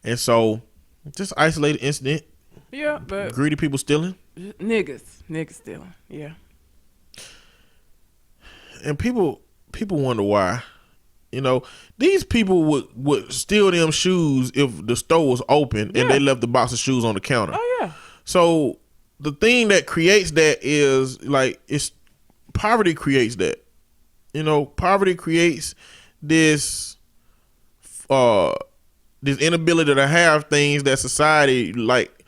And so just isolated incident. Yeah, but Greedy people stealing. Niggas stealing. Yeah. And people wonder why. You know, these people would steal them shoes if the store was open and they left the box of shoes on the counter. Oh yeah. So the thing that creates that is like it's poverty creates that. You know, poverty creates this this inability to have things that society like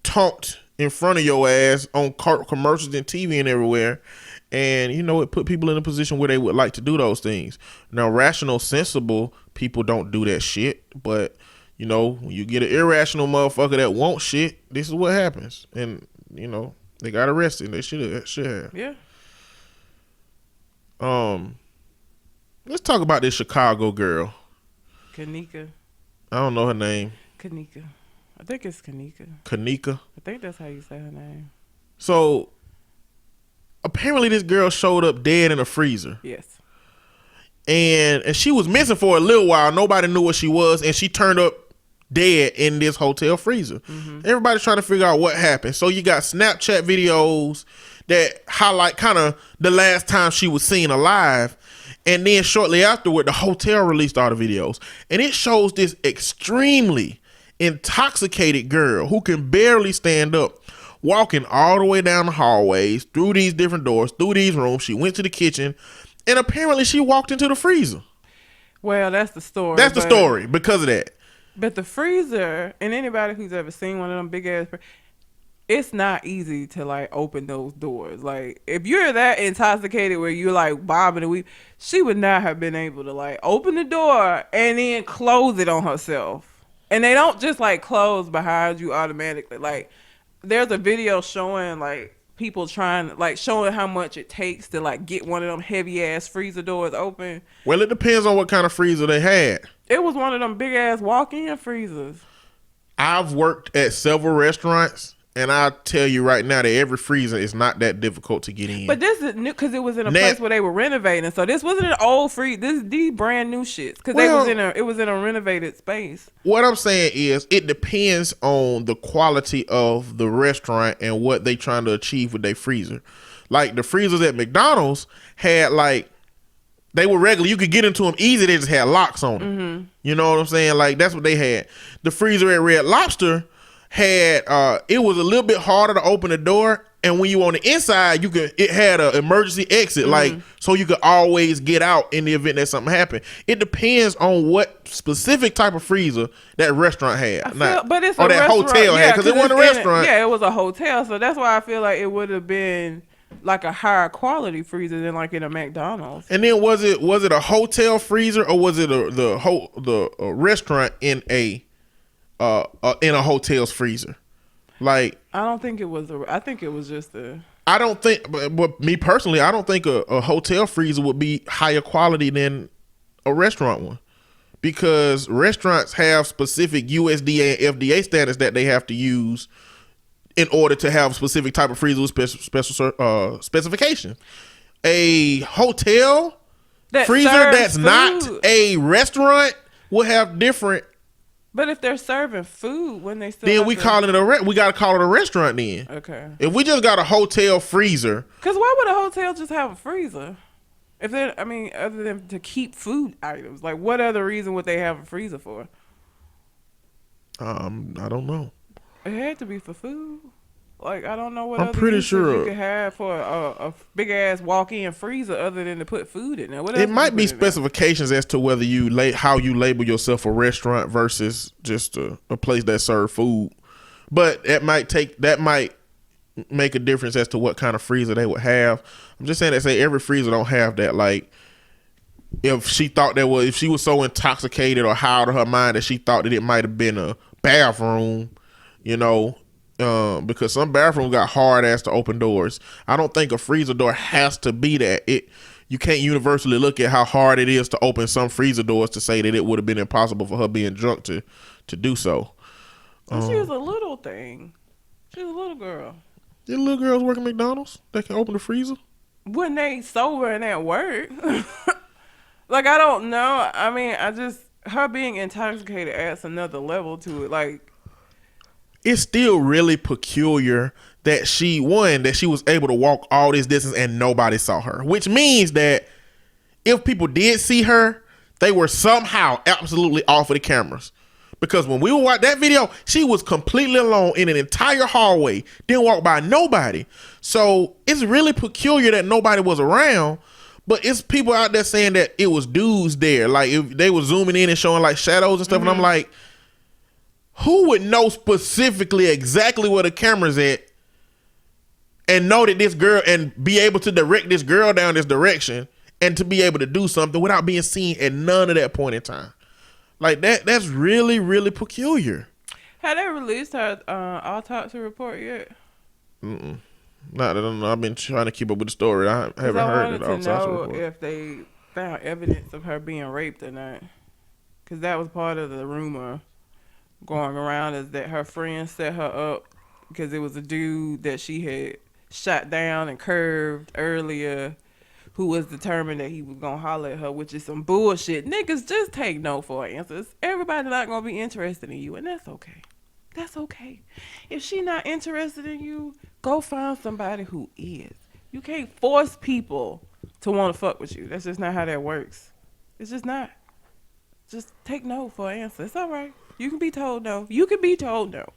taunt in front of your ass on commercials and TV and everywhere. And, you know, it put people in a position where they would like to do those things. Now, rational, sensible people don't do that shit. But, you know, when you get an irrational motherfucker that wants shit, this is what happens. And, you know, they got arrested. They should have. Yeah. Let's talk about this Chicago girl. Kanika. I don't know her name. Kanika. I think it's Kanika. Kanika. I think that's how you say her name. So apparently this girl showed up dead in a freezer. Yes. And she was missing for a little while. Nobody knew what she was. And she turned up dead in this hotel freezer. Everybody's trying to figure out what happened. So you got Snapchat videos that highlight kind of the last time she was seen alive. And then shortly afterward, the hotel released all the videos. And it shows this extremely intoxicated girl who can barely stand up, walking all the way down the hallways, through these different doors, through these rooms. She went to the kitchen, and apparently she walked into the freezer. Well, that's the story. That's the story because of that. But the freezer, and anybody who's ever seen one of them big ass, it's not easy to like open those doors. Like if you're that intoxicated where you're like bobbing and weave, she would not have been able to like open the door and then close it on herself. And they don't just like close behind you automatically. Like there's a video showing like people trying like showing how much it takes to like get one of them heavy ass freezer doors open. Well, it depends on what kind of freezer they had. It was one of them big ass walk-in freezers. I've worked at several restaurants, and I'll tell you right now that every freezer is not that difficult to get in. But this is new because it was in a place where they were renovating. So this wasn't an old freezer. This is the brand new shit because it was in a renovated space. What I'm saying is it depends on the quality of the restaurant and what they trying to achieve with their freezer. Like the freezers at McDonald's had like, they were regular. You could get into them easy. They just had locks on them. You know what I'm saying? Like that's what they had. The freezer at Red Lobster had it was a little bit harder to open the door, and when you on the inside, it had an emergency exit, like so you could always get out in the event that something happened. It depends on what specific type of freezer that restaurant had, but it's or that hotel had, because it wasn't a restaurant. Yeah, it was a hotel, so that's why I feel like it would have been like a higher quality freezer than like in a McDonald's. And then was it a hotel freezer or was it the restaurant in a hotel's freezer? Like I don't think it was I think it was just I don't think, but me personally, I don't think a hotel freezer would be higher quality than a restaurant one, because restaurants have specific USDA and FDA standards that they have to use in order to have a specific type of freezer with special specification. A hotel freezer that's food. not a restaurant will have different. But if they're serving food when they still then we call it we gotta call it a restaurant then. Okay. If we just got a hotel freezer. Because why would a hotel just have a freezer? If they, I mean, other than to keep food items, like what other reason would they have a freezer for? I don't know. It had to be for food. Like I don't know what I'm other pretty uses sure you could have for a big ass walk-in freezer other than to put food in there. What it might be specifications as to whether how you label yourself a restaurant versus just a place that serves food. But that might make a difference as to what kind of freezer they would have. I'm just saying that every freezer don't have that. Like if she thought if she was so intoxicated or high out of her mind that she thought that it might have been a bathroom, because some bathrooms got hard ass to open doors. I don't think a freezer door has to be that. You can't universally look at how hard it is to open some freezer doors to say that it would have been impossible for her being drunk to do so. She was a little thing. She was a little girl. Did little girls work at McDonald's that can open the freezer? When they sober and at work. Like, I don't know. I mean, her being intoxicated adds another level to it. Like, it's still really peculiar that she was able to walk all this distance and nobody saw her, which means that if people did see her, they were somehow absolutely off of the cameras. Because when we were watching that video, she was completely alone in an entire hallway, didn't walk by nobody. So it's really peculiar that nobody was around, but it's people out there saying that it was dudes there. Like if they were zooming in and showing like shadows and stuff, and I'm like, who would know specifically exactly where the camera's at and know that this girl and be able to direct this girl down this direction and to be able to do something without being seen at none of that point in time? Like that's really, really peculiar. Had they released her autopsy report yet? Not that I don't know. I've been trying to keep up with the story. I haven't heard the autopsy report. If they found evidence of her being raped or not, because that was part of the rumor going around, is that her friend set her up because it was a dude that she had shot down and curved earlier, who was determined that he was gonna holler at her, which is some bullshit. Niggas, just take no for answers. Everybody not gonna be interested in you, and that's okay. That's okay. If she not interested in you, go find somebody who is. You can't force people to want to fuck with you. That's just not how that works. It's just not. Just take no for an answer. It's all right. You can be told no. You can be told no.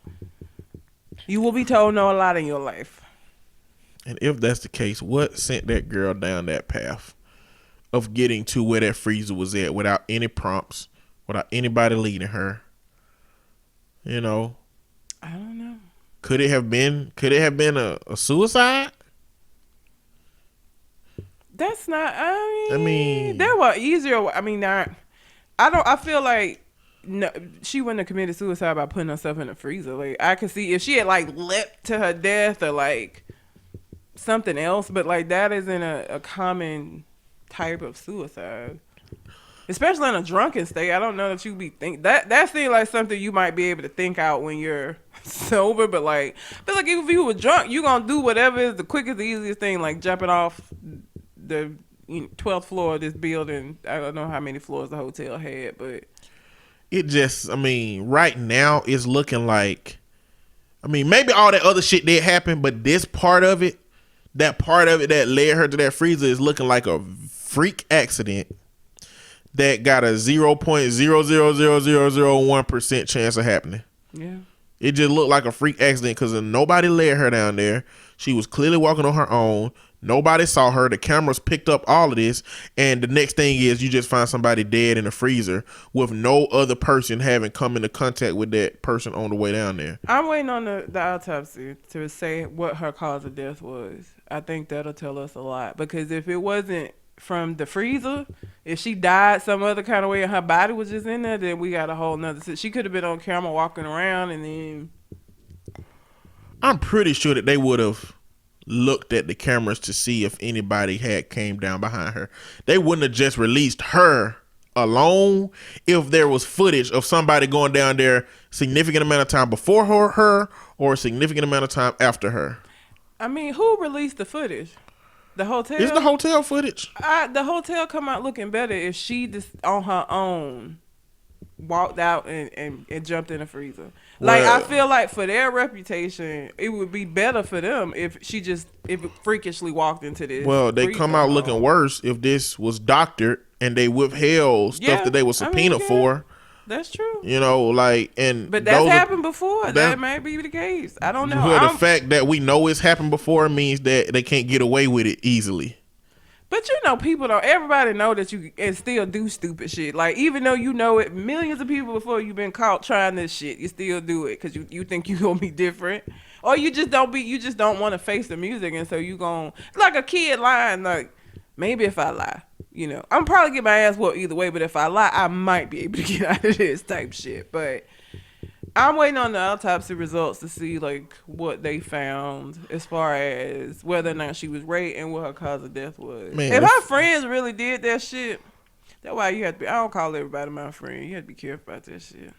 You will be told no a lot in your life. And if that's the case, what sent that girl down that path of getting to where that freezer was at without any prompts, without anybody leading her? I don't know. Could it have been a suicide? That's not, I mean, there were easier, I feel like, no, she wouldn't have committed suicide by putting herself in the freezer. Like, I could see if she had like leapt to her death or like something else, but like that isn't a common type of suicide, especially in a drunken state. I don't know that you be that seems like something you might be able to think out when you're sober, but like I feel like if you were drunk, you gonna do whatever is the quickest, the easiest thing, like jumping off the 12th floor of this building. I don't know how many floors the hotel had, but it just, right now it's looking like, maybe all that other shit did happen, but this part of it, that led her to that freezer, is looking like a freak accident that got a 0.00001% chance of happening. Yeah. It just looked like a freak accident because nobody led her down there. She was clearly walking on her own. Nobody saw her. The cameras picked up all of this. And the next thing is you just find somebody dead in a freezer with no other person having come into contact with that person on the way down there. I'm waiting on the autopsy to say what her cause of death was. I think that'll tell us a lot. Because if it wasn't from the freezer, if she died some other kind of way and her body was just in there, then we got a whole nother. She could have been on camera walking around and then. I'm pretty sure that they would have looked at the cameras to see if anybody had came down behind her. They wouldn't have just released her alone if there was footage of somebody going down there significant amount of time before her or a significant amount of time after her. Who released the footage? The hotel. It's the hotel footage. The hotel come out looking better if she just on her own walked out and jumped in the freezer. Like, Well, I feel like for their reputation, it would be better for them if it freakishly walked into this. Well, they come out looking worse if this was doctored and they withheld stuff that they were subpoenaed for. That's true. You know, like, and but that's happened before. That may be the case. I don't know. Well, the fact that we know it's happened before means that they can't get away with it easily. But you know, people don't. Everybody know that you and still do stupid shit. Like, even though you know it, millions of people before you've been caught trying this shit, you still do it because you think you gonna be different, or you just don't want to face the music, and so you gon' like a kid lying. Like, maybe if I lie, you know, I'm probably get my ass whooped either way. But if I lie, I might be able to get out of this type shit. But I'm waiting on the autopsy results to see like what they found as far as whether or not she was raped and what her cause of death was. Man, if her friends really did that shit, that's why you have to be. I don't call everybody my friend. You have to be careful about that shit.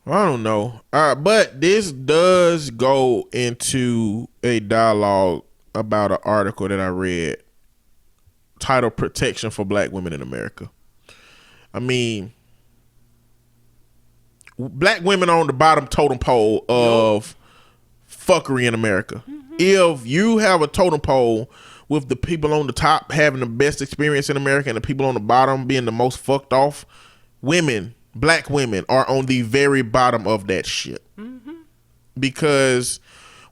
I don't know. But this does go into a dialogue about an article that I read titled "Protection for Black Women in America." I mean, black women are on the bottom totem pole of fuckery in America. Mm-hmm. If you have a totem pole with the people on the top having the best experience in America and the people on the bottom being the most fucked off, black women are on the very bottom of that shit. Mm-hmm. Because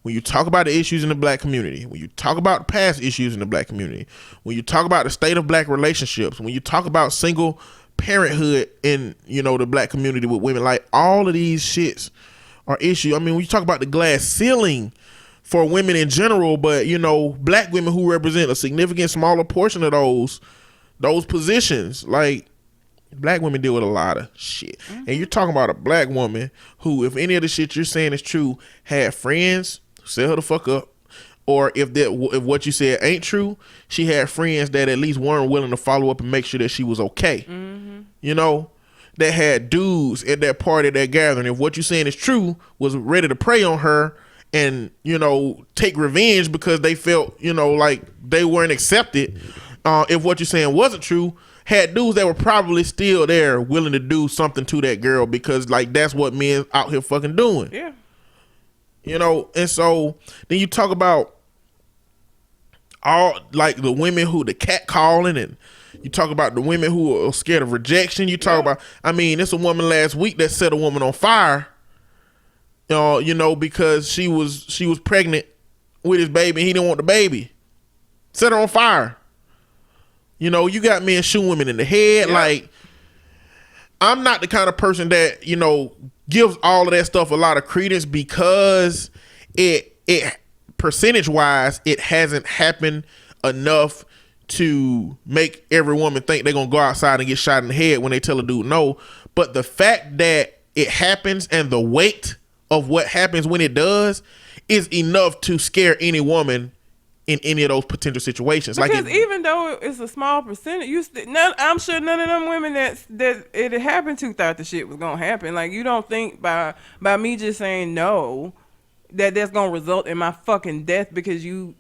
when you talk about the issues in the black community, when you talk about past issues in the black community, when you talk about the state of black relationships, when you talk about single parenthood in, you know, the black community with women, like, all of these shits are issues. I mean, when you talk about the glass ceiling for women in general, but, you know, black women who represent a significant smaller portion of those positions, like, black women deal with a lot of shit. Mm-hmm. And you're talking about a black woman who, if any of the shit you're saying is true, had friends who set her the fuck up. Or if what you said ain't true, she had friends that at least weren't willing to follow up and make sure that she was okay. Mm-hmm. You know, that had dudes at that party, that gathering. If what you saying is true, was ready to prey on her and, you know, take revenge because they felt, you know, like they weren't accepted. If what you're saying wasn't true, had dudes that were probably still there willing to do something to that girl because, like, that's what men out here fucking doing. Yeah. You know, and so then you talk about all, like, the women who the cat calling, and you talk about the women who are scared of rejection. You talk about, I mean, there's a woman last week that set a woman on fire, you know, because she was pregnant with his baby and he didn't want the baby. Set her on fire. You know, you got men shooting women in the head. Yeah. Like, I'm not the kind of person that, you know, gives all of that stuff a lot of credence because it percentage wise, it hasn't happened enough to make every woman think they're gonna go outside and get shot in the head when they tell a dude no. But the fact that it happens and the weight of what happens when it does is enough to scare any woman in any of those potential situations. Because like, even though it's a small percentage, I'm sure none of them women that it happened to thought the shit was gonna happen. Like, you don't think by me just saying no that's gonna result in my fucking death because you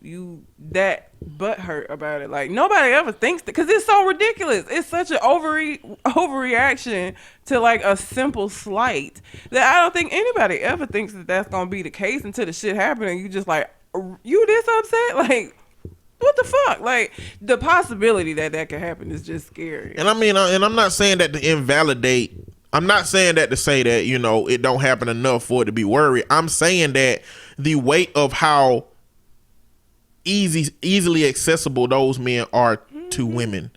that butthurt about it. Like, nobody ever thinks that because it's so ridiculous. It's such an overreaction to like a simple slight that I don't think anybody ever thinks that that's gonna be the case until the shit happened and you just like, you this upset? Like, what the fuck? Like, the possibility that could happen is just scary. And I mean, and I'm not saying that to invalidate. I'm not saying that to say that, you know, it don't happen enough for it to be worried. I'm saying that the weight of how easily accessible those men are to women,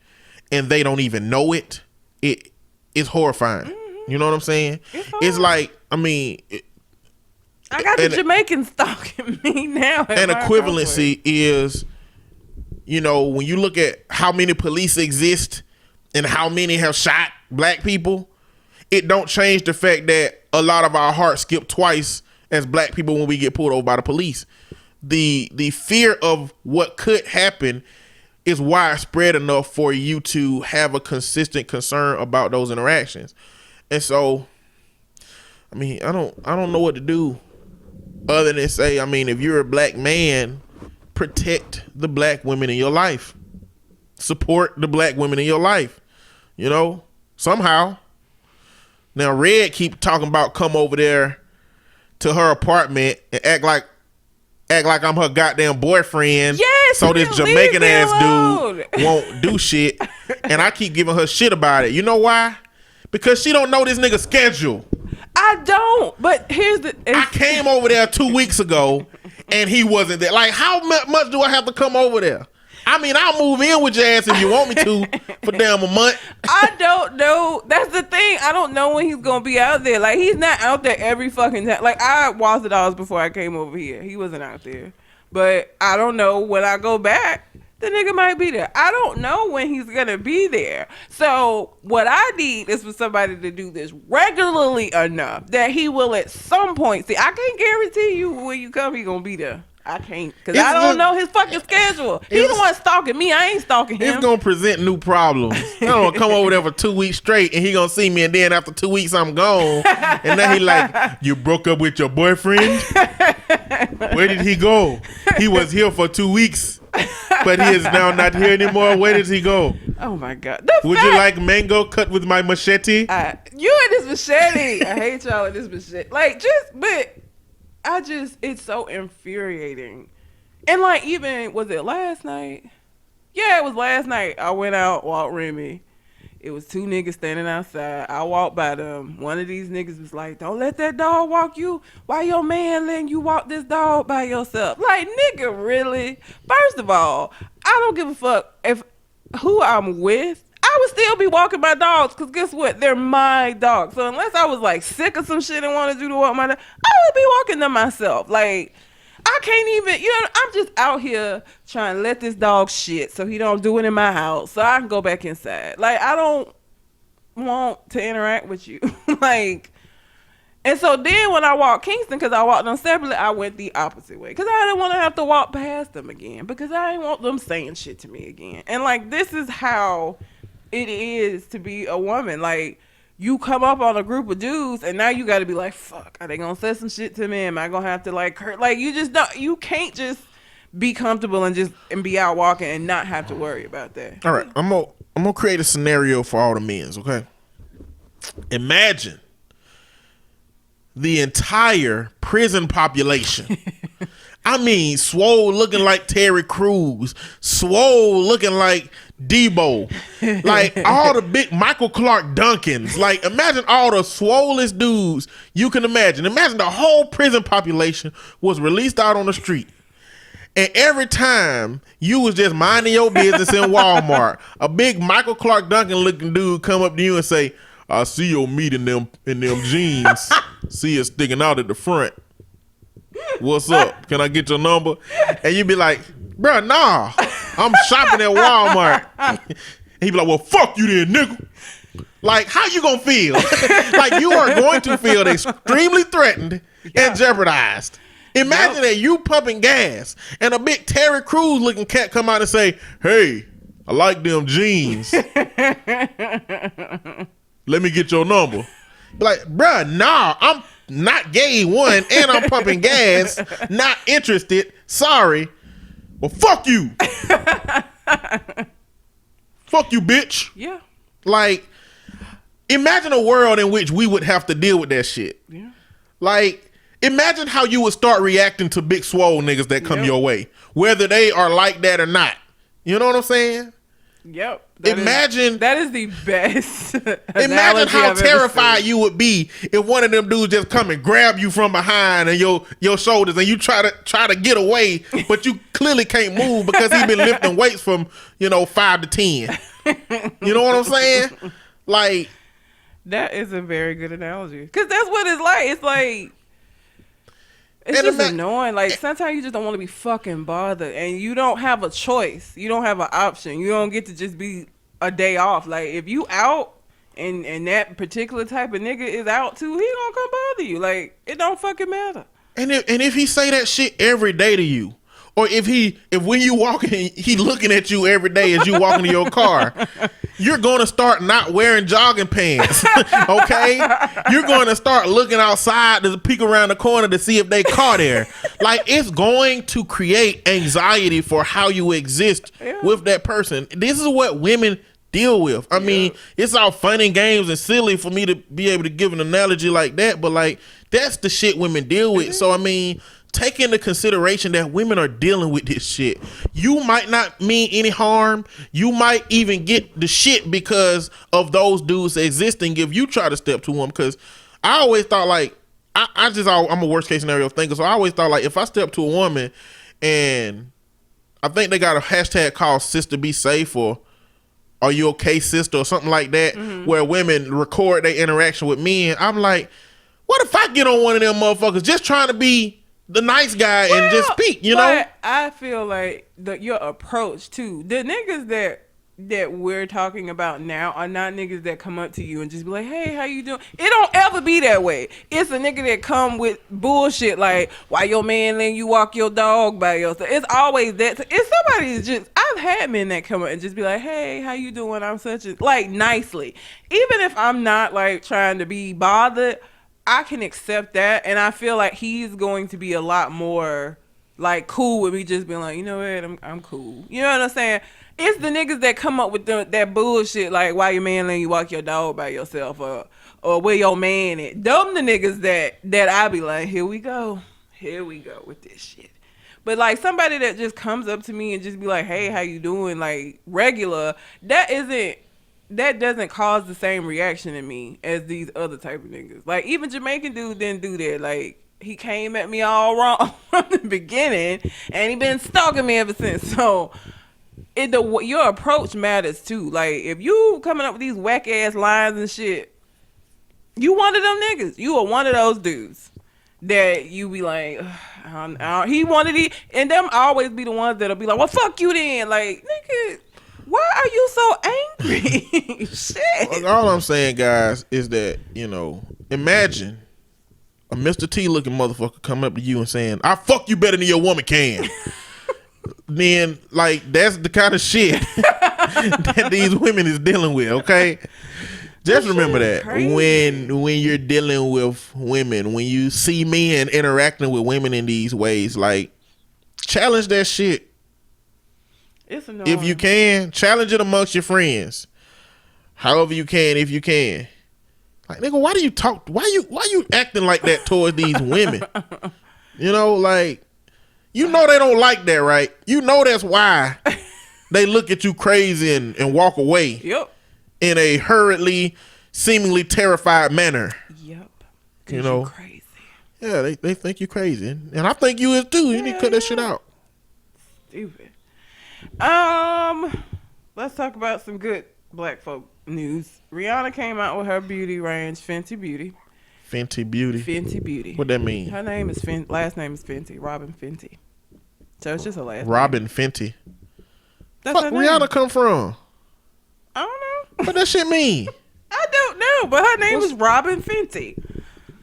and they don't even know it. It is horrifying. Mm-hmm. You know what I'm saying? It's like, I mean. I got the Jamaicans stalking me now. And equivalency is, you know, when you look at how many police exist and how many have shot black people, it don't change the fact that a lot of our hearts skip twice as black people when we get pulled over by the police. The fear of what could happen is widespread enough for you to have a consistent concern about those interactions. And so, I mean, I don't know what to do other than say, I mean, if you're a black man protect the black women in your life. Support the black women in your life. You know, somehow. Now, Red keep talking about come over there to her apartment and act like I'm her goddamn boyfriend. Yes, so this Jamaican ass alone. dude won't do shit. And I keep giving her shit about it. You know why? Because she don't know this nigga's schedule. I don't. But here's I came over there 2 weeks ago and he wasn't there. Like, how much do I have to come over there? I mean, I'll move in with your ass if you want me to for damn a month. I don't know. That's the thing. I don't know when he's gonna be out there. Like, he's not out there every fucking time. Like, I watched the dogs before I came over here. He wasn't out there. But I don't know when I go back, the nigga might be there. I don't know when he's gonna be there. So what I need is for somebody to do this regularly enough that he will at some point see. I can't guarantee you when you come, he gonna be there. I can't, because I don't know his fucking schedule. He's the one stalking me. I ain't stalking him. It's going to present new problems. I don't come over there for 2 weeks straight and he going to see me, and then after 2 weeks I'm gone. And then he like, you broke up with your boyfriend? Where did he go? He was here for 2 weeks, but he is now not here anymore. Where did he go? Oh my God. Would you like mango cut with my machete? You and this machete. I hate y'all and this machete. Like, it's so infuriating. And like, even, was it last night? Yeah, it was last night. I went out, walked Remy. It was 2 niggas standing outside. I walked by them. One of these niggas was like, don't let that dog walk you. Why your man letting you walk this dog by yourself? Like, nigga, really? First of all, I don't give a fuck if who I'm with. I would still be walking my dogs, because guess what? They're my dogs. So unless I was like sick of some shit and wanted you to walk my dog, I would be walking them myself. Like, I can't even, I'm just out here trying to let this dog shit so he don't do it in my house so I can go back inside. Like, I don't want to interact with you. Like, and so then when I walked Kingston, because I walked them separately, I went the opposite way. Because I didn't want to have to walk past them again. Because I didn't want them saying shit to me again. And like, this is how it is to be a woman. Like, you come up on a group of dudes and now you got to be like, fuck, are they gonna say some shit to me? Am I gonna have to like hurt? Like, you just don't, you can't just be comfortable and be out walking and not have to worry about that. All right, I'm gonna create a scenario for all the men's. Okay, imagine the entire prison population. I mean, Swole looking like Terry Crews, Swole looking like Debo, like all the big Michael Clark Duncans. Like, imagine all the swollest dudes you can imagine. Imagine the whole prison population was released out on the street. And every time you was just minding your business in Walmart, a big Michael Clark Duncan looking dude come up to you and say, I see your meat in them jeans. See it sticking out at the front. What's up? Can I get your number? And you be like, bro, nah, I'm shopping at Walmart. And he be like, well, fuck you then, nigga. Like, how you gonna feel? Like, you are going to feel extremely threatened and jeopardized. Imagine that you pumping gas and a big Terry Crews looking cat come out and say, hey, I like them jeans. Let me get your number. Be like, bruh, nah, I'm not gay, one, and I'm pumping gas. Not interested. Sorry. Well, fuck you. Fuck you, bitch. Yeah. Like, imagine a world in which we would have to deal with that shit. Yeah. Like, imagine how you would start reacting to big swole niggas that come your way, whether they are like that or not. You know what I'm saying? Yep. That is the best. Imagine how terrified you would be if one of them dudes just come and grab you from behind and your shoulders, and you try to get away, but you clearly can't move because he's been lifting weights from 5 to 10. You know what I'm saying? Like, that is a very good analogy, because that's what it's like. It's like, it's just annoying. Like, sometimes you just don't want to be fucking bothered, and you don't have a choice. You don't have an option. You don't get to just be a day off. Like, if you out and that particular type of nigga is out too, he gonna come bother you. Like, it don't fucking matter. And if he say that shit every day to you, or if when you walking, he looking at you every day as you walk into your car, you're going to start not wearing jogging pants. Okay, you're going to start looking outside to peek around the corner to see if they car there. Like, it's going to create anxiety for how you exist with that person. This is what women deal with. I mean, it's all fun and games and silly for me to be able to give an analogy like that, but like, that's the shit women deal with. So I mean, take into consideration that women are dealing with this shit. You might not mean any harm. You might even get the shit because of those dudes existing if you try to step to them. Because I always thought like, I'm a worst case scenario thinker. So I always thought like, if I step to a woman and I think they got a hashtag called Sister Be Safe or Are You Okay Sister or something like that, where women record their interaction with men. I'm like, what if I get on one of them motherfuckers just trying to be the nice guy and just speak, you know? I feel like your approach too. The niggas that we're talking about now are not niggas that come up to you and just be like, hey, how you doing? It don't ever be that way. It's a nigga that come with bullshit like, why your man letting you walk your dog by yourself? It's always that. If somebody's just, I've had men that come up and just be like, hey, how you doing? I'm such a, like, nicely. Even if I'm not like trying to be bothered, I can accept that. And I feel like he's going to be a lot more like cool with me just being like, you know what, I'm cool. You know what I'm saying? It's the niggas that come up with that bullshit like, why your man letting you walk your dog by yourself or where your man at. Them the niggas that I be like, here we go with this shit. But like somebody that just comes up to me and just be like, hey, how you doing? Like regular, that doesn't cause the same reaction in me as these other type of niggas. Like even Jamaican dude didn't do that. Like he came at me all wrong from the beginning and he been stalking me ever since. So your approach matters too. Like if you coming up with these whack ass lines and shit, you one of them niggas. You are one of those dudes that you be like, he wanted it, and them always be the ones that'll be like, well, fuck you then. Like, nigga, why are you so angry? Shit. All I'm saying, guys, is that, you know, imagine a Mr. T looking motherfucker coming up to you and saying, I fuck you better than your woman can. Then like that's the kind of shit that these women is dealing with, okay? Just remember that when you're dealing with women, when you see men interacting with women in these ways, like challenge that shit. It's annoying. If you can, challenge it amongst your friends. However you can, if you can. Like, nigga, why do you talk? Why you acting like that towards these women? You know, like, you know they don't like that, right? You know that's why they look at you crazy and walk away. Yep. In a hurriedly, seemingly terrified manner. Yep. You know, you crazy. Yeah, they think you crazy, and I think you is too. You need to cut that shit out. Stupid. Let's talk about some good black folk news. Rihanna came out with her beauty range, Fenty Beauty. Fenty Beauty. Fenty Beauty. What that mean? Her name is last name is Fenty. Robin Fenty. So it's just her last Robin name. Fenty. That's Fuck Rihanna come from? I don't know. What that shit mean? I don't know, but her name is Robin Fenty.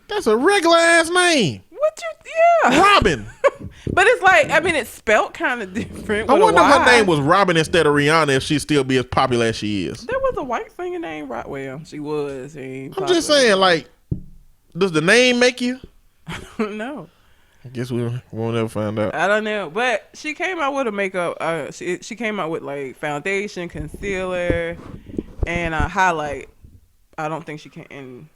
That's a regular ass name. Robin. But it's like, I mean, it's spelled kind of different. I wonder if her name was Robin instead of Rihanna, if she'd still be as popular as she is. There was a white singer named Well, she was. I'm just saying, like, does the name make you? I don't know. I guess we won't ever find out. I don't know, but she came out with a makeup. She came out with like foundation, concealer, and a highlight. I don't think she can. And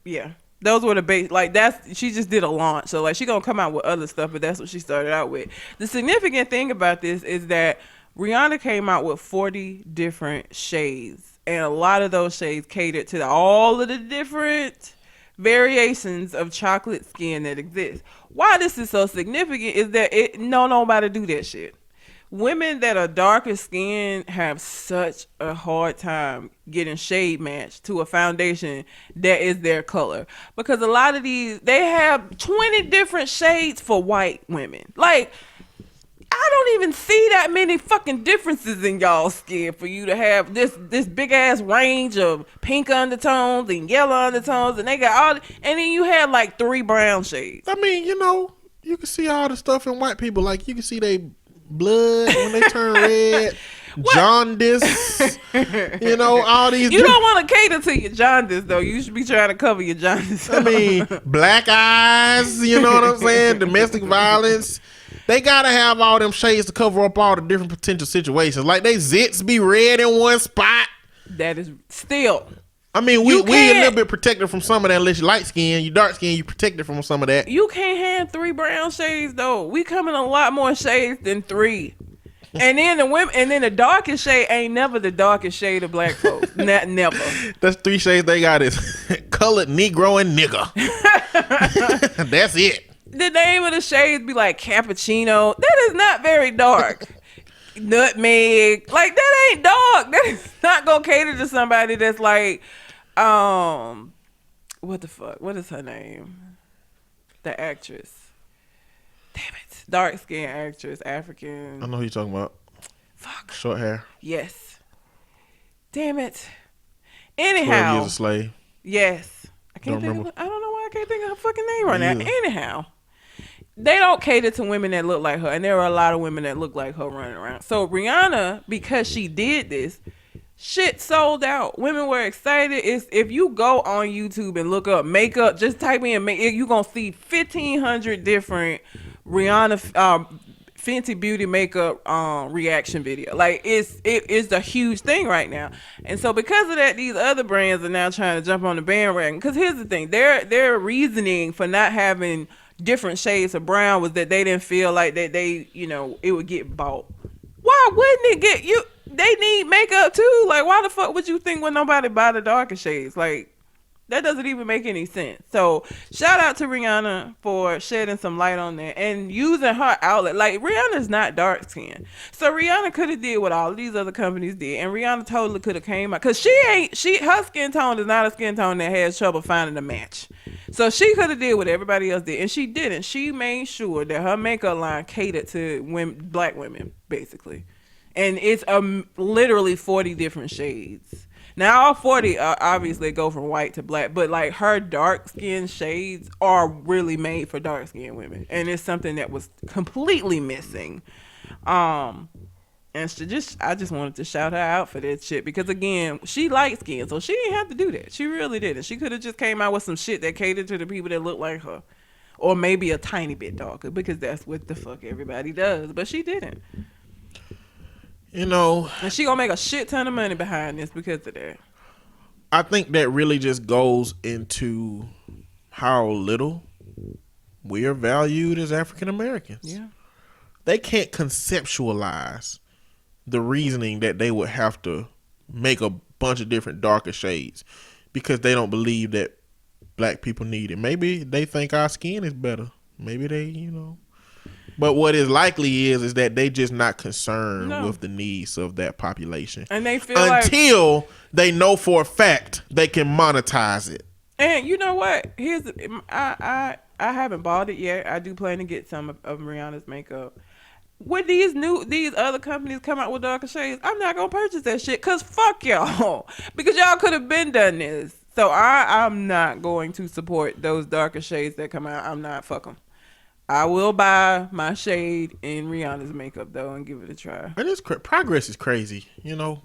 yeah, those were the base. Like she just did a launch, so like she gonna come out with other stuff, but that's what she started out with. The significant thing about this is that Rihanna came out with 40 different shades, and a lot of those shades catered to all of the different variations of chocolate skin that exist. Why this is so significant is that nobody do that shit. Women that are darker skinned have such a hard time getting shade matched to a foundation that is their color, because a lot of these, they have 20 different shades for white women. Like, I don't even see that many fucking differences in y'all skin for you to have this big ass range of pink undertones and yellow undertones, and they got all, and then you have like 3 brown shades. I mean, you know, you can see all the stuff in white people. Like, you can see they blood when they turn red. jaundice. You know, all these. You don't want to cater to your jaundice though. You should be trying to cover your jaundice. I mean, black eyes. You know what I'm saying? Domestic violence. They gotta have all them shades to cover up all the different potential situations. Like they zits be red in one spot. That is still. I mean, we a little bit protected from some of that. Unless you light skin, you dark skin, you protected from some of that. You can't have 3 brown shades though. We come in a lot more shades than 3. And then the women, and then the darkest shade ain't never the darkest shade of black folks. Never. That's 3 shades they got is colored, Negro, and nigga. That's it. The name of the shades be like cappuccino. That is not very dark. Nutmeg. Like that ain't dark. That is not gonna cater to somebody that's like, what the fuck? What is her name? The actress. Damn it. Dark skinned actress, African. I know who you're talking about. Fuck. Short hair. Yes. Damn it. Anyhow. 12 Years a Slave. Yes. I don't know why I can't think of her fucking name right now. Yeah. Anyhow. They don't cater to women that look like her, and there are a lot of women that look like her running around. So Rihanna, because she did this, shit sold out. Women were excited. If you go on YouTube and look up makeup, just type in makeup, you're gonna see 1,500 different Rihanna Fenty Beauty makeup reaction video. Like it's a huge thing right now. And so because of that, these other brands are now trying to jump on the bandwagon. Because here's the thing, their reasoning for not having different shades of brown was that they didn't feel like that it would get bought. Why wouldn't it get you? They need makeup too. Like why the fuck would you think when nobody buy the darker shades? Like that doesn't even make any sense. So shout out to Rihanna for shedding some light on that and using her outlet. Like Rihanna's not dark skinned, so Rihanna could have did what all of these other companies did, and Rihanna totally could have came out because her skin tone is not a skin tone that has trouble finding a match. So she could have did what everybody else did, and she didn't. She made sure that her makeup line catered to black women, basically, and it's literally 40 different shades. Now all 40 obviously go from white to black, but like her dark skin shades are really made for dark skinned women, and it's something that was completely missing. And I just wanted to shout her out for that shit because again, she light skinned, so she didn't have to do that. She really didn't. She could have just came out with some shit that catered to the people that look like her, or maybe a tiny bit darker because that's what the fuck everybody does. But she didn't. You know, and she gonna make a shit ton of money behind this because of that. I think that really just goes into how little we are valued as African Americans. Yeah. They can't conceptualize the reasoning that they would have to make a bunch of different darker shades because they don't believe that black people need it. Maybe they think our skin is better. Maybe they, But what is likely is that they just not concerned with the needs of that population. And they feel until they know for a fact they can monetize it. And you know what? I haven't bought it yet. I do plan to get some of Rihanna's makeup. When these other companies come out with darker shades, I'm not gonna purchase that shit because fuck y'all. Because y'all could have been done this. So I'm not going to support those darker shades that come out. I'm not, fuck them. I will buy my shade in Rihanna's makeup though and give it a try. And progress is crazy,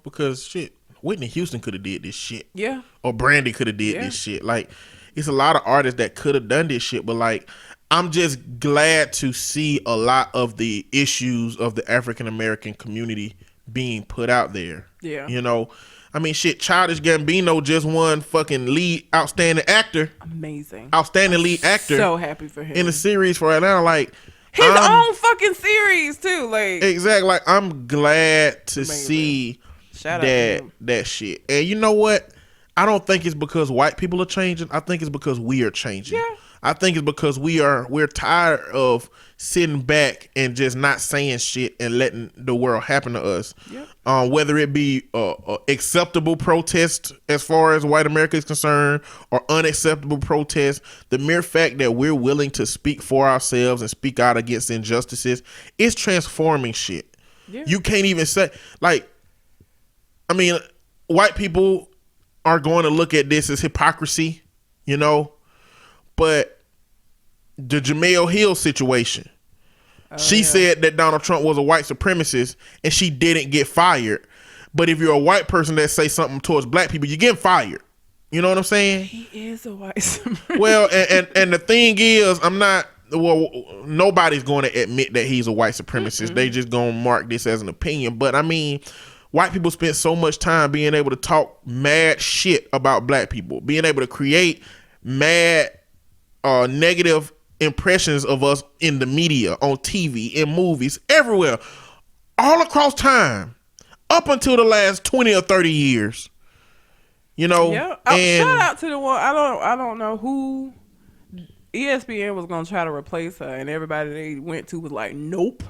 because shit, Whitney Houston could have did this shit. Yeah. Or Brandy could have did this shit. Like, it's a lot of artists that could have done this shit, but like, I'm just glad to see a lot of the issues of the African American community being put out there. Yeah. I mean, shit, Childish Gambino just won fucking lead outstanding actor. Amazing. Outstanding lead actor. So happy for him. In a series for right now. Like, his own fucking series too. Like, exactly. Like, I'm glad to see that shit. And you know what? I don't think it's because white people are changing. I think it's because we are changing. Yeah. I think it's because we're tired of sitting back and just not saying shit and letting the world happen to us. Yep. Whether it be acceptable protest as far as white America is concerned or unacceptable protest, the mere fact that we're willing to speak for ourselves and speak out against injustices is transforming shit. Yeah. You can't even say, like, I mean, white people are going to look at this as hypocrisy, but the Jemele Hill situation. She said that Donald Trump was a white supremacist and she didn't get fired. But if you're a white person that say something towards black people, you're getting fired. You know what I'm saying? He is a white supremacist. Well, and the thing is, nobody's going to admit that he's a white supremacist. Mm-hmm. They just going to mark this as an opinion. But I mean, white people spend so much time being able to talk mad shit about black people, being able to create mad negative impressions of us in the media, on TV, in movies, everywhere, all across time, up until the last 20 or 30 years. You know, yeah. Shout out to the one. I don't know who ESPN was gonna try to replace her, and everybody they went to was like, nope.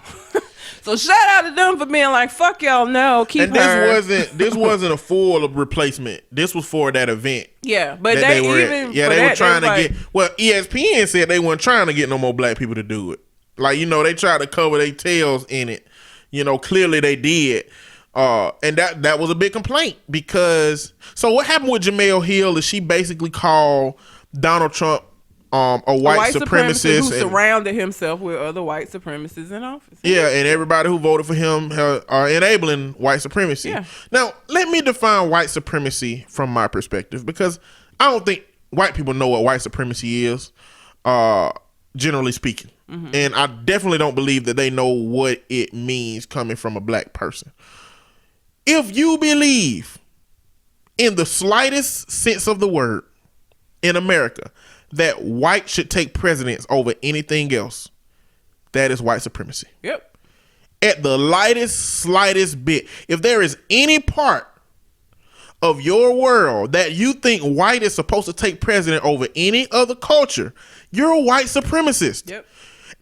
So shout out to them for being like, fuck y'all, no, keep her. This wasn't a full replacement. This was for that event. Yeah, but they were trying to get. Well, ESPN said they weren't trying to get no more black people to do it. Like, you know, they tried to cover their tails in it. You know, clearly they did. And that was a big complaint because. So what happened with Jemele Hill is she basically called Donald Trump a white supremacist who surrounded himself with other white supremacists in office. Yeah, and everybody who voted for him are enabling white supremacy. Yeah. Now, let me define white supremacy from my perspective, because I don't think white people know what white supremacy is, generally speaking. Mm-hmm. And I definitely don't believe that they know what it means coming from a black person. If you believe in the slightest sense of the word in America that white should take precedence over anything else, that is white supremacy. Yep. At the slightest bit. If there is any part of your world that you think white is supposed to take precedent over any other culture, you're a white supremacist. Yep.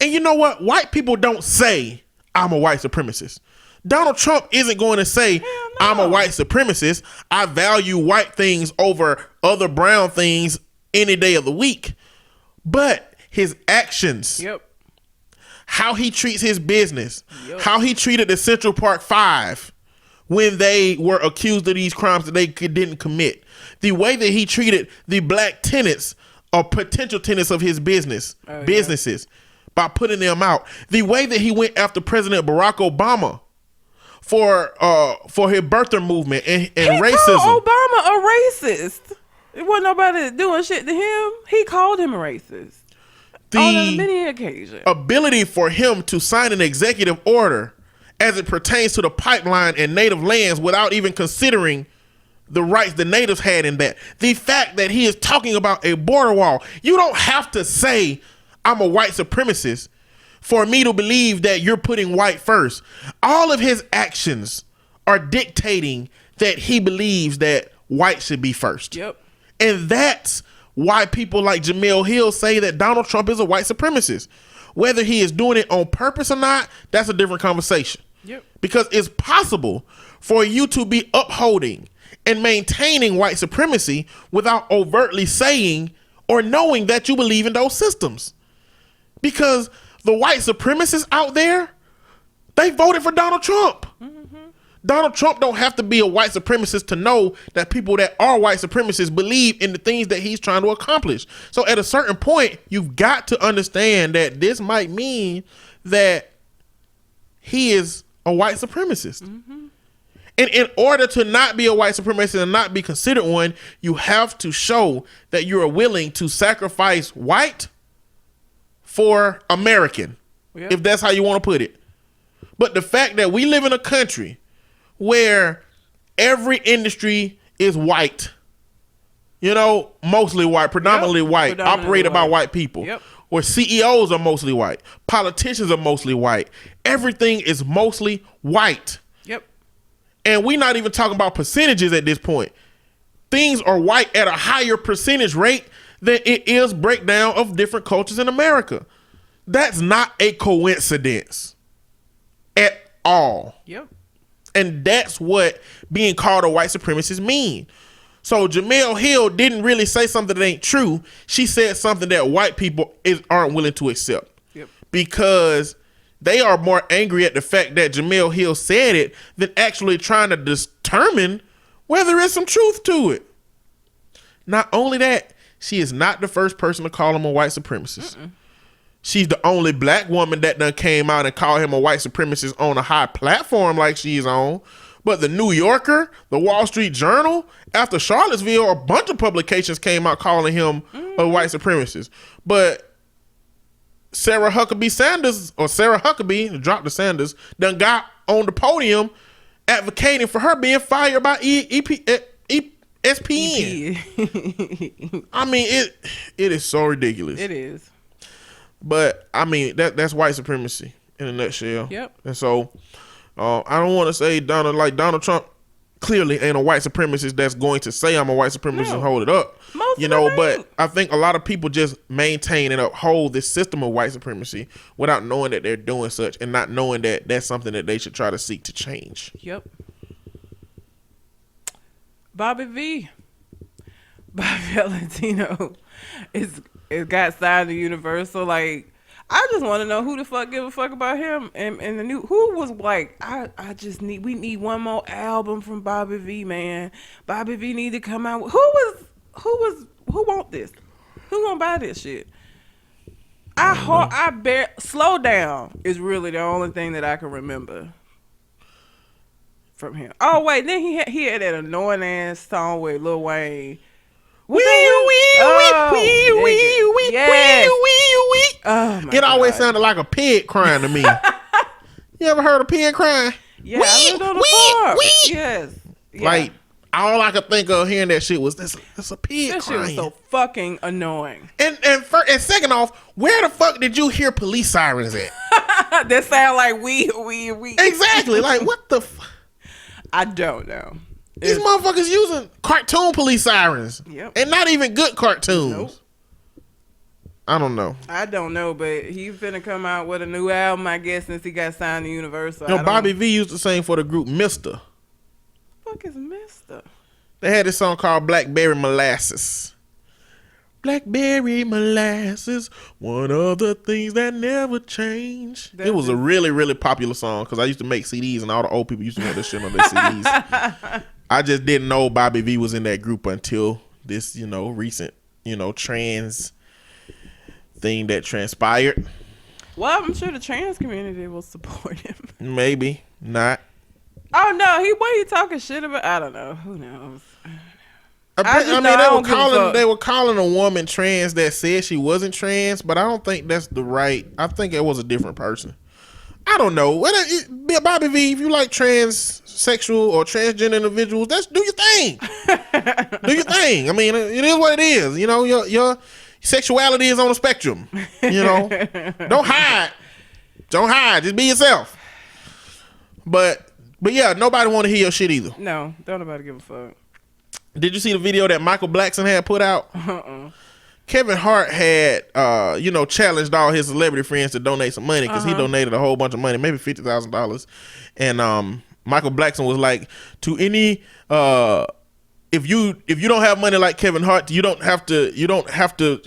And you know what? White people don't say, I'm a white supremacist. Donald Trump isn't going to say, no, I'm a white supremacist. I value white things over other brown things any day of the week. But his actions, yep, how he treats his business, yep, how he treated the Central Park Five when they were accused of these crimes that they didn't commit, the way that he treated the black tenants or potential tenants of his businesses by putting them out, the way that he went after President Barack Obama for his birther movement and racism. He called Obama a racist. It wasn't nobody doing shit to him. He called him a racist. On many occasions. Ability for him to sign an executive order as it pertains to the pipeline and native lands without even considering the rights the natives had in that. The fact that he is talking about a border wall. You don't have to say, I'm a white supremacist for me to believe that you're putting white first. All of his actions are dictating that he believes that white should be first. Yep. And that's why people like Jemele Hill say that Donald Trump is a white supremacist. Whether he is doing it on purpose or not, that's a different conversation. Yep. Because it's possible for you to be upholding and maintaining white supremacy without overtly saying or knowing that you believe in those systems. Because the white supremacists out there, they voted for Donald Trump. Mm-hmm. Donald Trump don't have to be a white supremacist to know that people that are white supremacists believe in the things that he's trying to accomplish. So at a certain point, you've got to understand that this might mean that he is a white supremacist. Mm-hmm. And in order to not be a white supremacist and not be considered one, you have to show that you are willing to sacrifice white for American, if that's how you want to put it. But the fact that we live in a country where every industry is white, you know, mostly white, predominantly white, operated by white people, where CEOs are mostly white, politicians are mostly white, everything is mostly white. Yep. And we're not even talking about percentages at this point. Things are white at a higher percentage rate than it is breakdown of different cultures in America. That's not a coincidence at all. Yep. And that's what being called a white supremacist mean. So Jemele Hill didn't really say something that ain't true. She said something that white people aren't willing to accept. Yep. Because they are more angry at the fact that Jemele Hill said it than actually trying to determine whether there's some truth to it. Not only that, she is not the first person to call him a white supremacist. she's the only black woman that done came out and called him a white supremacist on a high platform like she's on. But the New Yorker, the Wall Street Journal, after Charlottesville, a bunch of publications came out calling him a white supremacist. But Sarah Huckabee, drop the Sanders, done got on the podium advocating for her being fired by ESPN. I mean, it is so ridiculous. It is. But I mean, that's white supremacy in a nutshell. Yep. And so I don't want to say Donald Trump clearly ain't a white supremacist that's going to say I'm a white supremacist and hold it up. Most of them but ain't. I think a lot of people just maintain and uphold this system of white supremacy without knowing that they're doing such and not knowing that that's something that they should try to seek to change. Yep. Bobby Valentino is got signed to Universal. Like, I just want to know who the fuck give a fuck about him and the new who was like, we need one more album from Bobby V, man. Bobby V need to come out. Who want this? Who gonna buy this shit? Slow Down is really the only thing that I can remember from him. Oh wait, then he had that annoying ass song with Lil Wayne. It always sounded like a pig crying to me. You ever heard a pig crying? Yeah, I lived on the farm. Yes. Yeah. Like, all I could think of hearing that shit was this a pig That crying. shit was so fucking annoying. And second off, where the fuck did you hear police sirens at? That sound like we. Exactly. Like, what the fuck? I don't know. These motherfuckers using cartoon police sirens. Yep. And not even good cartoons. Nope. I don't know. I don't know, but he's finna come out with a new album, I guess, since he got signed to Universal. You know, Bobby V used to sing for the group Mr. Fuck is Mister? They had this song called Blackberry Molasses. Blackberry Molasses, one of the things that never change. It was a really, really popular song because I used to make CDs and all the old people used to want this shit on their CDs. I just didn't know Bobby V was in that group until this, recent, trans thing that transpired. Well, I'm sure the trans community will support him. Maybe not. Oh no, what he talking shit about? I don't know. Who knows? They were calling a woman trans that said she wasn't trans, but I don't think that's the right. I think it was a different person. I don't know. Bobby V, if you like transsexual or transgender individuals, do your thing. Do your thing. I mean, it is what it is. Your sexuality is on a spectrum. Don't hide. Don't hide. Just be yourself. But yeah, nobody want to hear your shit either. No, don't nobody give a fuck. Did you see the video that Michael Blackson had put out? Kevin Hart had, challenged all his celebrity friends to donate some money because he donated a whole bunch of money, maybe $50,000. And Michael Blackson was like, to any, if you don't have money like Kevin Hart, you don't have to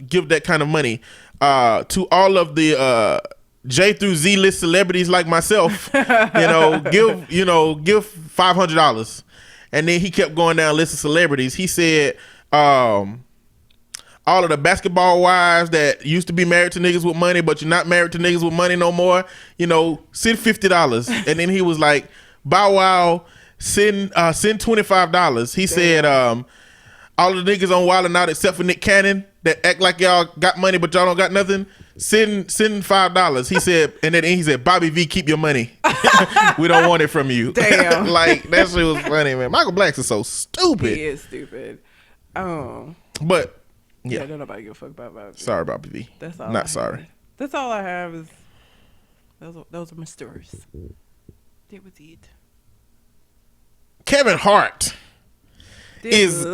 give that kind of money. To all of the J through Z list celebrities like myself, give $500. And then he kept going down a list of celebrities. He said, all of the basketball wives that used to be married to niggas with money, but you're not married to niggas with money no more, send $50. And then he was like, Bow Wow, send $25. He said, all the niggas on Wild 'N Out except for Nick Cannon that act like y'all got money, but y'all don't got nothing, send $5. He said, and then he said, Bobby V, keep your money. We don't want it from you. Damn. Like, that shit was funny, man. Michael Blackson is so stupid. He is stupid. Oh. But, yeah. Don't nobody give a fuck about Bobby V. Sorry, Bobby V. That's all. Not sorry. That's all I have is those are my stories. That was it. Kevin Hart is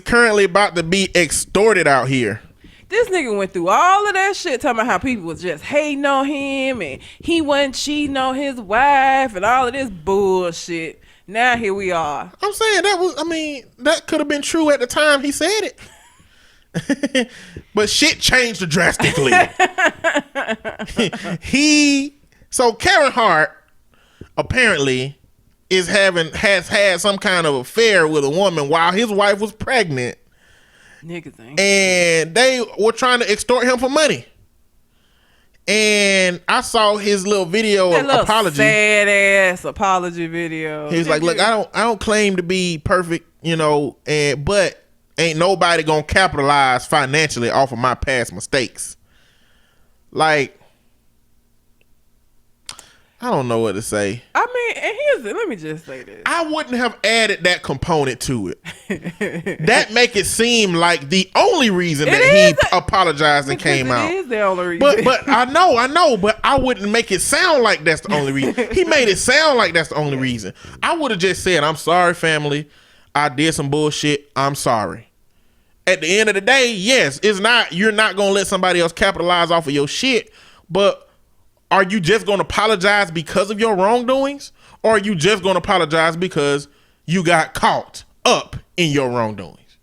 currently about to be extorted out here. This nigga went through all of that shit talking about how people was just hating on him and he wasn't cheating on his wife and all of this bullshit. Now here we are. I'm saying that could have been true at the time he said it. But shit changed drastically. So Kevin Hart apparently has had some kind of affair with a woman while his wife was pregnant. Niggas ain't. And they were trying to extort him for money. And I saw his little video of apology. Sad ass apology video. He's like, look, I don't claim to be perfect, but ain't nobody gonna capitalize financially off of my past mistakes. Like, I don't know what to say. I mean, and let me just say this. I wouldn't have added that component to it. That make it seem like the only reason that he apologized and came out. It is the only reason. But I know, but I wouldn't make it sound like that's the only reason. He made it sound like that's the only reason. I would have just said, I'm sorry, family. I did some bullshit. I'm sorry. At the end of the day, yes, you're not gonna let somebody else capitalize off of your shit, but are you just going to apologize because of your wrongdoings? Or are you just going to apologize because you got caught up in your wrongdoings?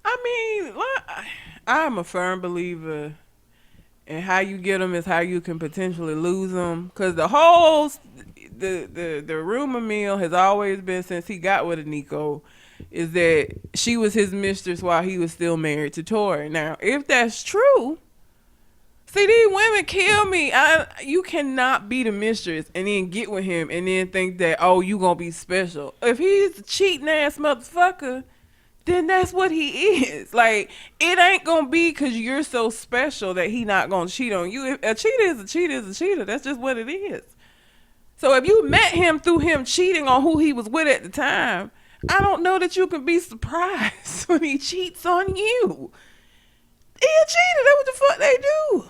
I mean, I'm a firm believer in how you get them is how you can potentially lose them. Because the rumor mill has always been, since he got with Nico, is that she was his mistress while he was still married to Tori. Now, if that's true, see, these women kill me. You cannot be the mistress and then get with him and then think that, oh, you gonna be special. If he's a cheating ass motherfucker, then that's what he is. Like, it ain't gonna be because you're so special that he not gonna cheat on you. If a cheater is a cheater is a cheater. That's just what it is. So if you met him through him cheating on who he was with at the time, I don't know that you can be surprised when he cheats on you. He a cheater. That's what the fuck they do.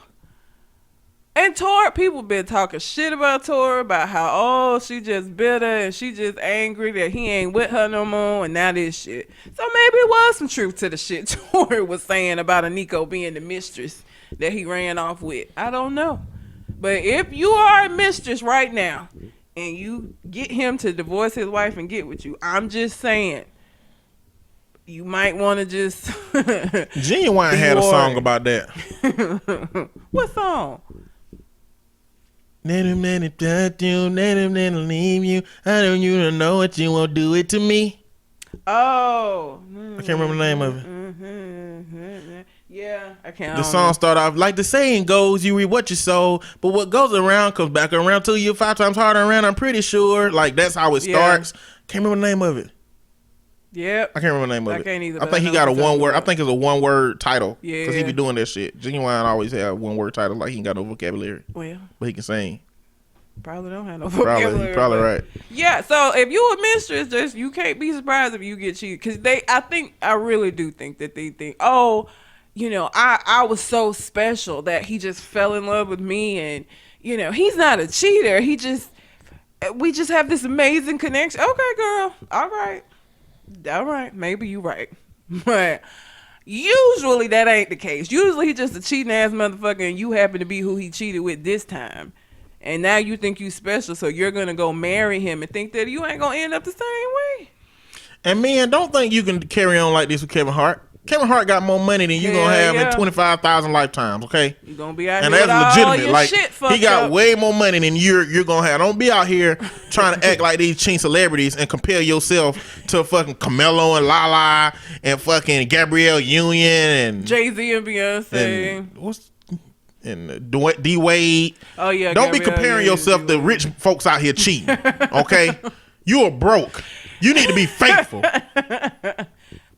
And Tori, people been talking shit about Tori, about how, she just bitter and she just angry that he ain't with her no more, and now this shit. So maybe it was some truth to the shit Tori was saying about Nico being the mistress that he ran off with. I don't know. But if you are a mistress right now and you get him to divorce his wife and get with you, I'm just saying, you might want to just... Genuine had a song about that. What song? Leave you. I don't you don't know what you won't do it to me. Oh, I can't remember the name of it. Yeah, I can't. The song started off like the saying goes, you reap what you sow, but what goes around comes back around to you 5 times harder around. I'm pretty sure. Like, that's how it starts. Can't remember the name of it. Yep. I can't remember the name of it. I can't either. I think he got a one word. I think it's a one word title. Yeah. Because he be doing that shit. Genuine always have one word title. Like, he ain't got no vocabulary. Well, but he can sing. Probably don't have no vocabulary. Probably right. Yeah. So if you a mistress, you can't be surprised if you get cheated. Because I really do think that they think, I was so special that he just fell in love with me, and he's not a cheater. We just have this amazing connection. Okay, girl. All right, maybe you right. But usually that ain't the case. Usually he just a cheating ass motherfucker and you happen to be who he cheated with this time. And now you think you special, so you're going to go marry him and think that you ain't going to end up the same way. And man, don't think you can carry on like this with Kevin Hart. Kevin Hart got more money than you gonna have in 25,000 lifetimes, okay? You gonna be out and here that's with legitimate. All your like shit he got way more money than you're gonna have. Don't be out here trying to act like these teen celebrities and compare yourself to fucking Carmelo and Lala and fucking Gabrielle Union and Jay-Z and Beyonce and D Wade. Oh yeah. Don't be comparing yourself to rich folks out here cheating, okay? You are broke. You need to be faithful.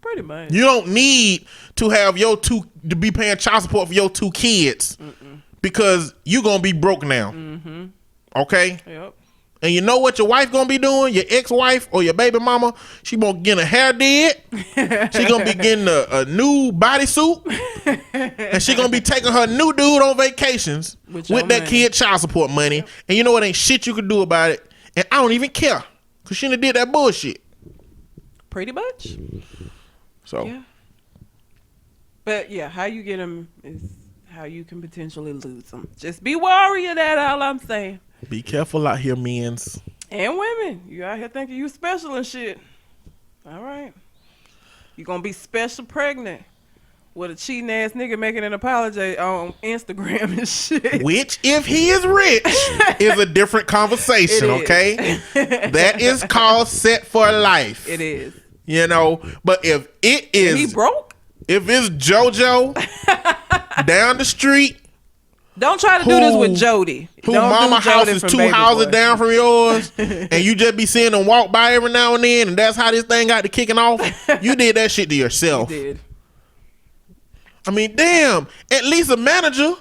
Pretty much. You don't need to have to be paying child support for your 2 kids because you gonna be broke now. Mm-hmm. Okay. Yep. And you know what your wife gonna be doing? Your ex-wife or your baby mama? She gonna get her hair did. She gonna be getting a new bodysuit, and she gonna be taking her new dude on vacations with that kid child support money. Yep. And you know what? Ain't shit you can do about it. And I don't even care because she done did that bullshit. Pretty much. So, yeah. But yeah, how you get them is how you can potentially lose them. Just be wary of that. All I'm saying. Be careful out here, men's and women. You out here thinking you special and shit. All right, you gonna be special pregnant with a cheating ass nigga making an apology on Instagram and shit. Which, if he is rich, is a different conversation. Okay, that is called set for life. It is. But if it is... He broke? If it's JoJo down the street, don't try to do this with Jody. Who Don't mama do house Jody is from 2 Baby houses Boy. down from yours, and you just be seeing them walk by every now and then, and that's how this thing got to kicking off. You did that shit to yourself. You did. I mean, damn. At least a manager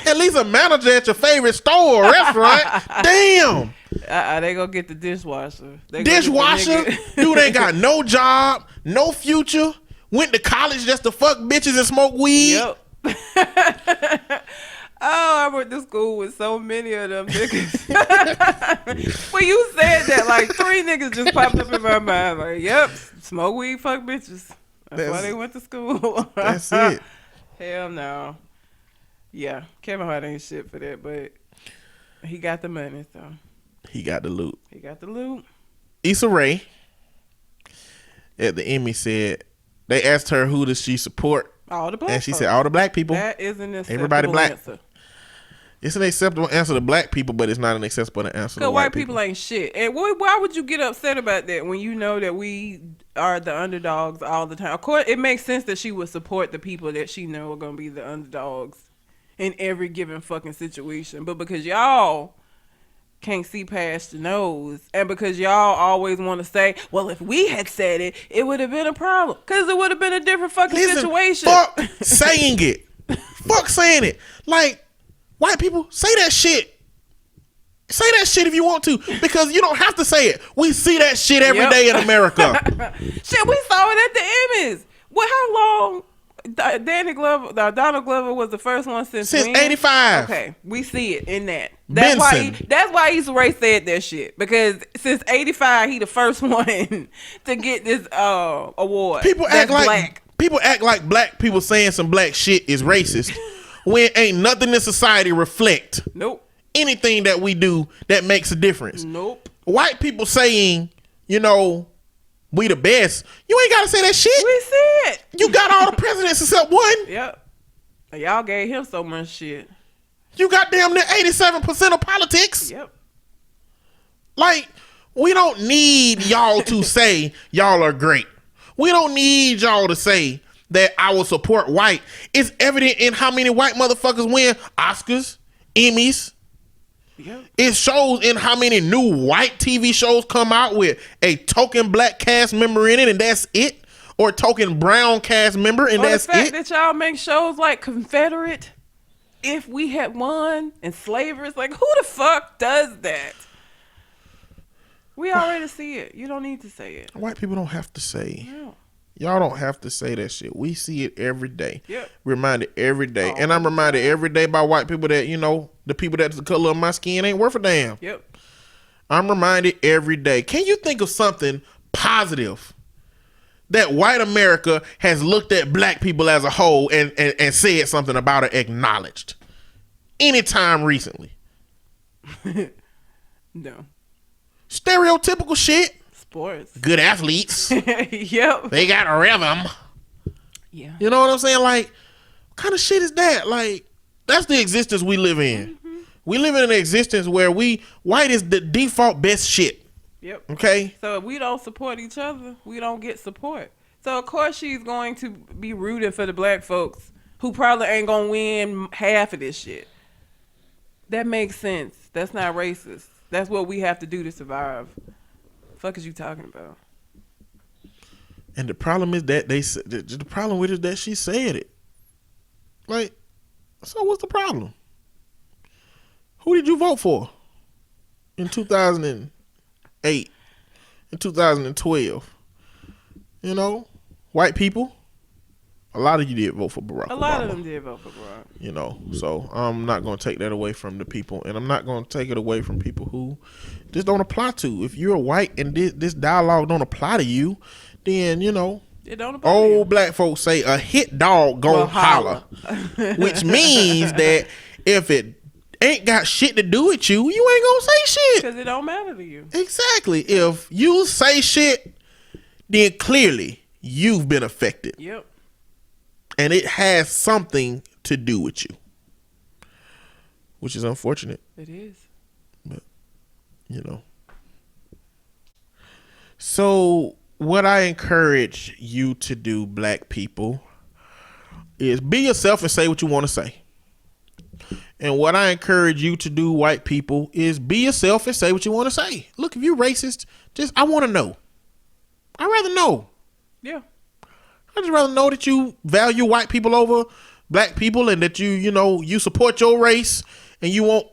at your favorite store or restaurant. Damn. They gonna get the dishwasher. Dishwasher? Dude ain't got no job, no future. Went to college just to fuck bitches and smoke weed. Yep. I went to school with so many of them niggas. When you said that, like 3 niggas just popped up in my mind. Like, yep, smoke weed, fuck bitches. That's why they went to school. That's it. Hell no. Yeah, Kevin Hart ain't shit for that, but he got the money, so. He got the loot. Issa Rae at the Emmy said, they asked her who does she support. All the black and she folks. said all the black people. That is an acceptable Everybody black. answer. It's an acceptable answer to black people, but it's not an acceptable answer to Because white white people ain't shit. And why would you get upset about that when you know that we are the underdogs all the time? Of course, it makes sense that she would support the people that she know are going to be the underdogs in every given fucking situation. But because y'all can't see past your nose, and because y'all always want to say, well, if we had said it, it would have been a problem. Because it would have been a different fucking situation. Fuck saying it. Fuck saying it. Like, white people, say that shit. Say that shit if you want to, because you don't have to say it. We see that shit every day in America. Shit, we saw it at the Emmys. Well, how long? Donald Glover was the first one since when? 85. Okay, we see it in that. Benson. That's why Issa Rae said that shit, because since 85 he the first one to get this award. People act like black people saying some black shit is racist when ain't nothing in society reflect anything that we do that makes a difference. White people saying, you know, we the best. You ain't gotta say that shit. We see it. You got all the presidents except one. Yep. Y'all gave him so much shit. You got damn near 87% of politics. Yep. Like, we don't need y'all to say y'all are great. We don't need y'all to say that I will support white. It's evident in how many white motherfuckers win Oscars, Emmys. Yep. It shows in how many new white TV shows come out with a token black cast member in it, and that's it. Or a token brown cast member, and that's it. The fact that y'all make shows like Confederate, If We Had Won, and Slavery, it's like, who the fuck does that? We already see it. You don't need to say it. White people don't have to say. No. Y'all don't have to say that shit. We see it every day. Yep. Reminded every day. And I'm reminded every day by white people that, you know, the people that's the color of my skin ain't worth a damn. Yep. I'm reminded every day. Can you think of something positive that white America has looked at black people as a whole and said something about it, acknowledged? Anytime recently? No. Stereotypical shit. Sports. Good athletes. Yep. They got a rhythm. Yeah. You know what I'm saying? Like, what kind of shit is that? Like, that's the existence we live in. Mm-hmm. We live in an existence where white is the default best shit. Yep. Okay? So if we don't support each other, we don't get support. So of course she's going to be rooting for the black folks who probably ain't gonna win half of this shit. That makes sense. That's not racist. That's what we have to do to survive. Fuck is you talking about? And the problem is that the problem with it is that she said it. Like, so what's the problem? Who did you vote for in 2008, in 2012? You know, white people. A lot of you did vote for Barack Obama. A lot of them did vote for Barack. You know, so I'm not going to take that away from the people, and I'm not going to take it away from people who this don't apply to. If you're white and this dialogue don't apply to you, then, you know, it don't apply to you. Black folks say a hit dog gon' holler. Which means that if it ain't got shit to do with you, you ain't gonna say shit. Because it don't matter to you. Exactly. If you say shit, then clearly you've been affected. Yep. And it has something to do with you. Which is unfortunate. It is. But, you know. So, what I encourage you to do, black people, is be yourself and say what you want to say. And what I encourage you to do, white people, is be yourself and say what you want to say. Look, if you're racist, I want to know. I'd rather know. Yeah. I'd just rather know that you value white people over black people, and that you support your race and you want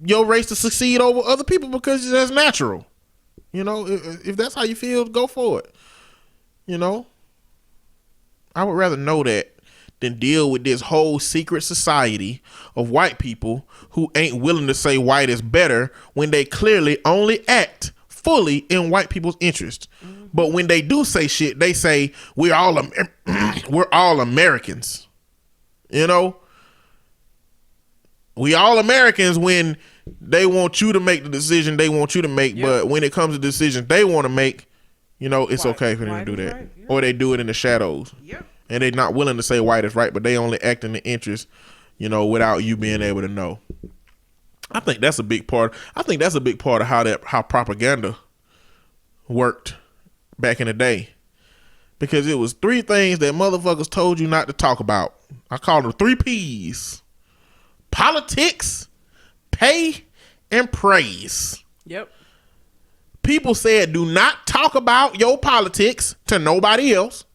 your race to succeed over other people because that's natural. If that's how you feel, go for it. I would rather know that than deal with this whole secret society of white people who ain't willing to say white is better when they clearly only act fully in white people's interest. Mm-hmm. But when they do say shit, they say we're all Americans. We all Americans when they want you to make the decision they want you to make. Yep. But when it comes to decisions they want to make, it's okay for them to do that. Right. Yep. Or they do it in the shadows. Yep. And they're not willing to say white is right, but they only act in the interest, without you being able to know. I think that's a big part. Of how propaganda worked back in the day. Because it was 3 things that motherfuckers told you not to talk about. I call them 3 P's. Politics, pay, and praise. Yep. People said do not talk about your politics to nobody else.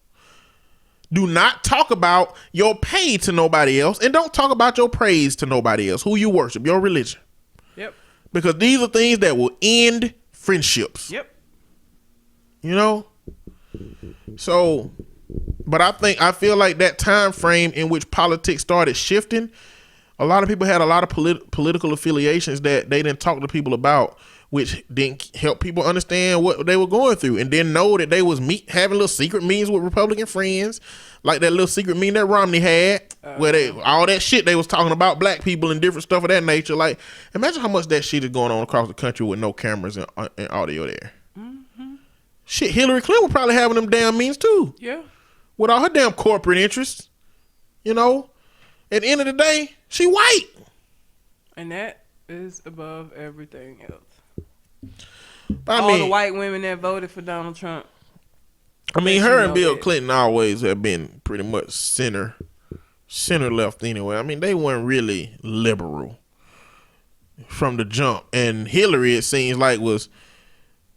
Do not talk about your pay to nobody else, and don't talk about your praise to nobody else, who you worship, your religion. Yep. Because these are things that will end friendships. Yep. So, but I feel like that time frame in which politics started shifting, a lot of people had a lot of political affiliations that they didn't talk to people about, which didn't help people understand what they were going through, and didn't know that they was having little secret meetings with Republican friends, like that little secret meeting that Romney had, where all that shit they was talking about black people and different stuff of that nature. Like, imagine how much that shit is going on across the country with no cameras and audio there. Mm-hmm. Shit, Hillary Clinton was probably having them damn meetings too. Yeah. With all her damn corporate interests. At the end of the day, she white. And that is above everything else. All the white women that voted for Donald Trump. Her and Bill Clinton always have been pretty much center left anyway. They weren't really liberal from the jump. And Hillary, it seems like, was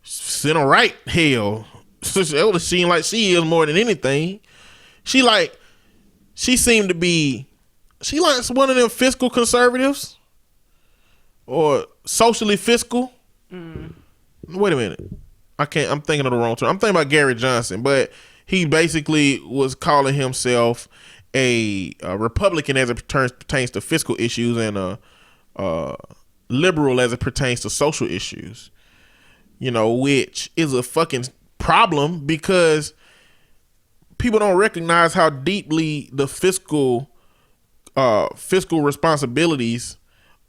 center right. Hell, it would seem like she is more than anything. She seemed to be. She likes one of them fiscal conservatives or socially fiscal. Mm. Wait a minute. I'm thinking of the wrong term. I'm thinking about Gary Johnson, but he basically was calling himself a Republican as it pertains to fiscal issues, and a liberal as it pertains to social issues. Which is a fucking problem because people don't recognize how deeply the fiscal responsibilities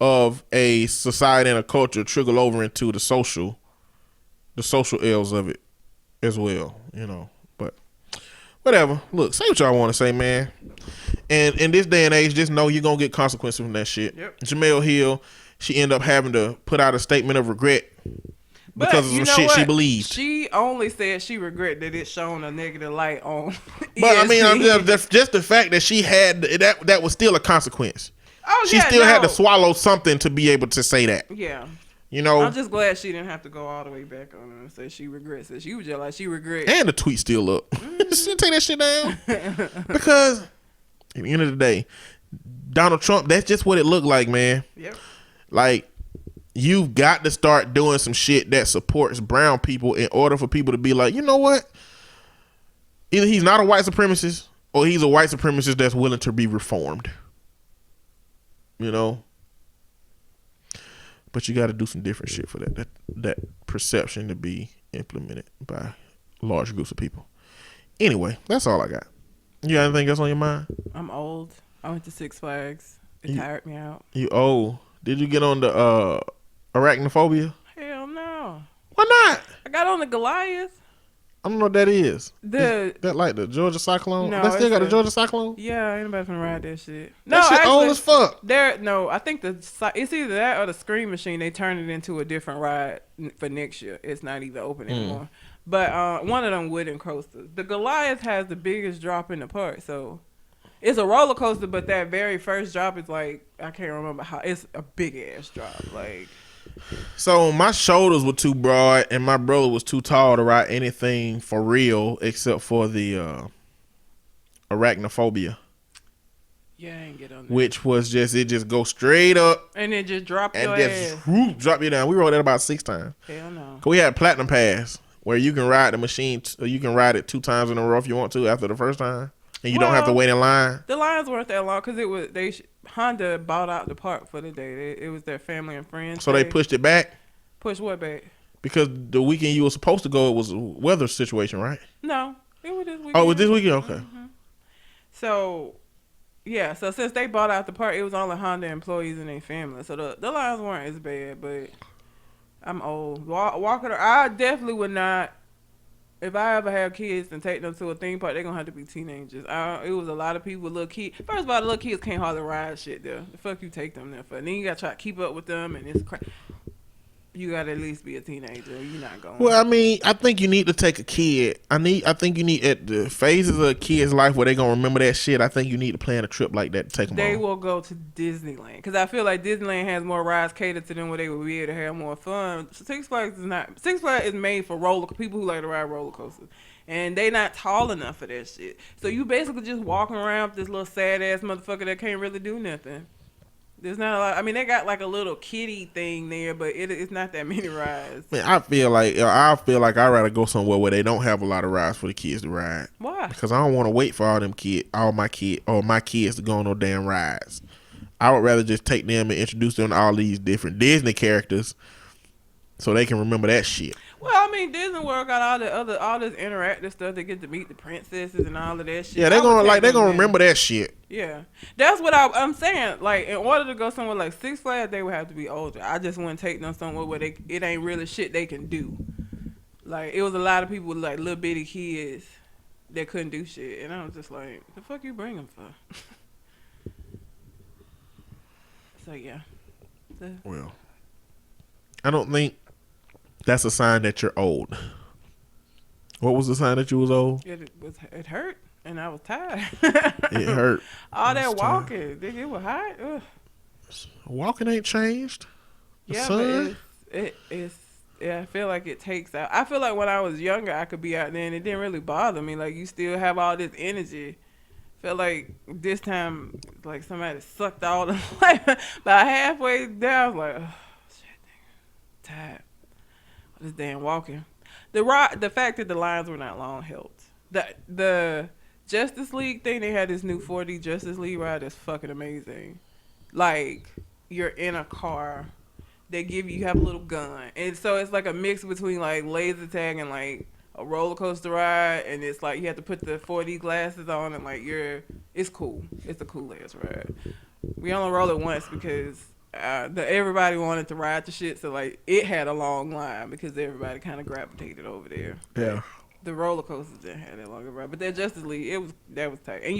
of a society and a culture trickle over into the social ills of it as well, but whatever. Look, say what y'all want to say, man. And in this day and age, just know you're going to get consequences from that shit. Yep. Jamel Hill, she ended up having to put out a statement of regret because of some shit she believed. She only said she regret that it shone a negative light on But I'm just the fact that she had that was still a consequence. Oh, she still had to swallow something to be able to say that. Yeah. I'm just glad she didn't have to go all the way back on her and say she regrets it. She was just like, she regrets. And the tweet still up. Mm-hmm. She didn't take that shit down. Because at the end of the day, Donald Trump, that's just what it looked like, man. Yep. Like, you've got to start doing some shit that supports brown people in order for people to be like, you know what? Either he's not a white supremacist or he's a white supremacist that's willing to be reformed. But you got to do some different shit for that perception to be implemented by large groups of people. Anyway, that's all I got. You got anything else on your mind? I'm old. I went to Six Flags. It tired me out. You old? Did you get on the arachnophobia? Hell no. Why not? I got on the Goliath. I don't know what that is. That like the Georgia Cyclone? No, they still got the Georgia Cyclone? Yeah, ain't nobody finna ride that shit. No, that shit actually, old as fuck. No, I think it's either that or the Scream Machine. They turned it into a different ride for next year. It's not even open anymore. But one of them wooden coasters. The Goliath has the biggest drop in the park, so It's a roller coaster, but that very first drop is like, I can't remember how. It's a big ass drop. Like, so my shoulders were too broad, and my brother was too tall to ride anything for real except for the arachnophobia. yeah, I ain't get on that. Which was just go straight up And then just drop your and ass. just whoop, drop you down. We rode that about 6 times. Hell no. We had platinum pass where you can ride the machine. You can ride it 2 times in a row if you want to after the first time, and you don't have to wait in line. The lines weren't that long because it was Honda bought out the park for the day. It was their family and friends. So they pushed it back. Push what back? Because the weekend you were supposed to go, it was a weather situation, right? No, it was this weekend. Oh, it was this weekend. Okay. Mm-hmm. So. Yeah, so since they bought out the park, it was only Honda employees and their family. So the lines weren't as bad, but I'm old. Walking, I definitely would not, if I ever have kids and take them to a theme park, they're going to have to be teenagers. It was a lot of people with little kids. First of all, the little kids can't hardly ride shit there. The fuck you take them there for? And then you got to try to keep up with them, and it's crap. You got to at least be a teenager. You're not going. Well, I mean, I think you need to take a kid. I think you need, at the phases of a kid's life where they're going to remember that shit, I think you need to plan a trip like that to take them They on. will go to Disneyland. Because I feel like Disneyland has more rides catered to them where they will be able to have more fun. Six Flags is made for people who like to ride roller coasters. And they not tall enough for that shit. So you basically just walking around with this little sad ass motherfucker that can't really do nothing. There's not a lot. I mean, they got like a little kiddie thing there, but it's not that many rides. Man, I feel like I'd rather go somewhere where they don't have a lot of rides for the kids to ride. Why? Because I don't want to wait for my kids to go on no damn rides. I would rather just take them and introduce them to all these different Disney characters so they can remember that shit. Well, I mean, Disney World got all this interactive stuff. They get to meet the princesses and all of that shit. Yeah, they're gonna remember that shit. Yeah, that's what I'm saying. Like, in order to go somewhere like Six Flags, they would have to be older. I just wouldn't take them somewhere where it ain't really shit they can do. Like, it was a lot of people with like little bitty kids that couldn't do shit, and I was just like, the fuck you bring them for? So yeah. Well, I don't think that's a sign that you're old. What was the sign that you was old? It hurt, and I was tired. It hurt. All that walking, it was hot. Ugh. Walking ain't changed. Yeah, but I feel like it takes out. I feel like when I was younger, I could be out there and it didn't really bother me. Like, you still have all this energy. Felt like this time, like somebody sucked all the life. About halfway down, I was like, oh shit, tired. This damn walking. The fact that the lines were not long helped. The Justice League thing, they had this new 4D Justice League ride that's fucking amazing. Like, you're in a car, you have a little gun, and so it's like a mix between like laser tag and like a roller coaster ride, and it's like you have to put the 4D glasses on, and like it's cool. It's a cool ass ride. We only rolled it once because everybody wanted to ride the shit, so like it had a long line because everybody kind of gravitated over there. Yeah. The roller coasters didn't have that long a ride, but that Justice League, that was tight, and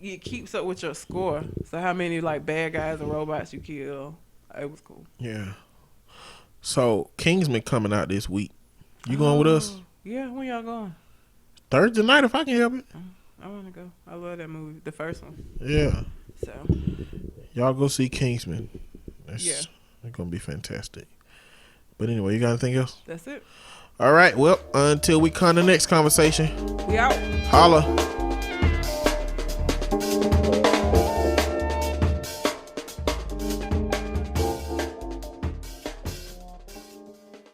it keeps up with your score. So how many like bad guys and robots you kill, it was cool. Yeah. So Kingsman coming out this week. You going with us? Yeah, when y'all going? Thursday night if I can help it. I want to go. I love that movie, the first one. Yeah. So y'all go see Kingsman. It's gonna be fantastic. But anyway, you got anything else? That's it. All right. Well, until we come to the next conversation. We out. Holla.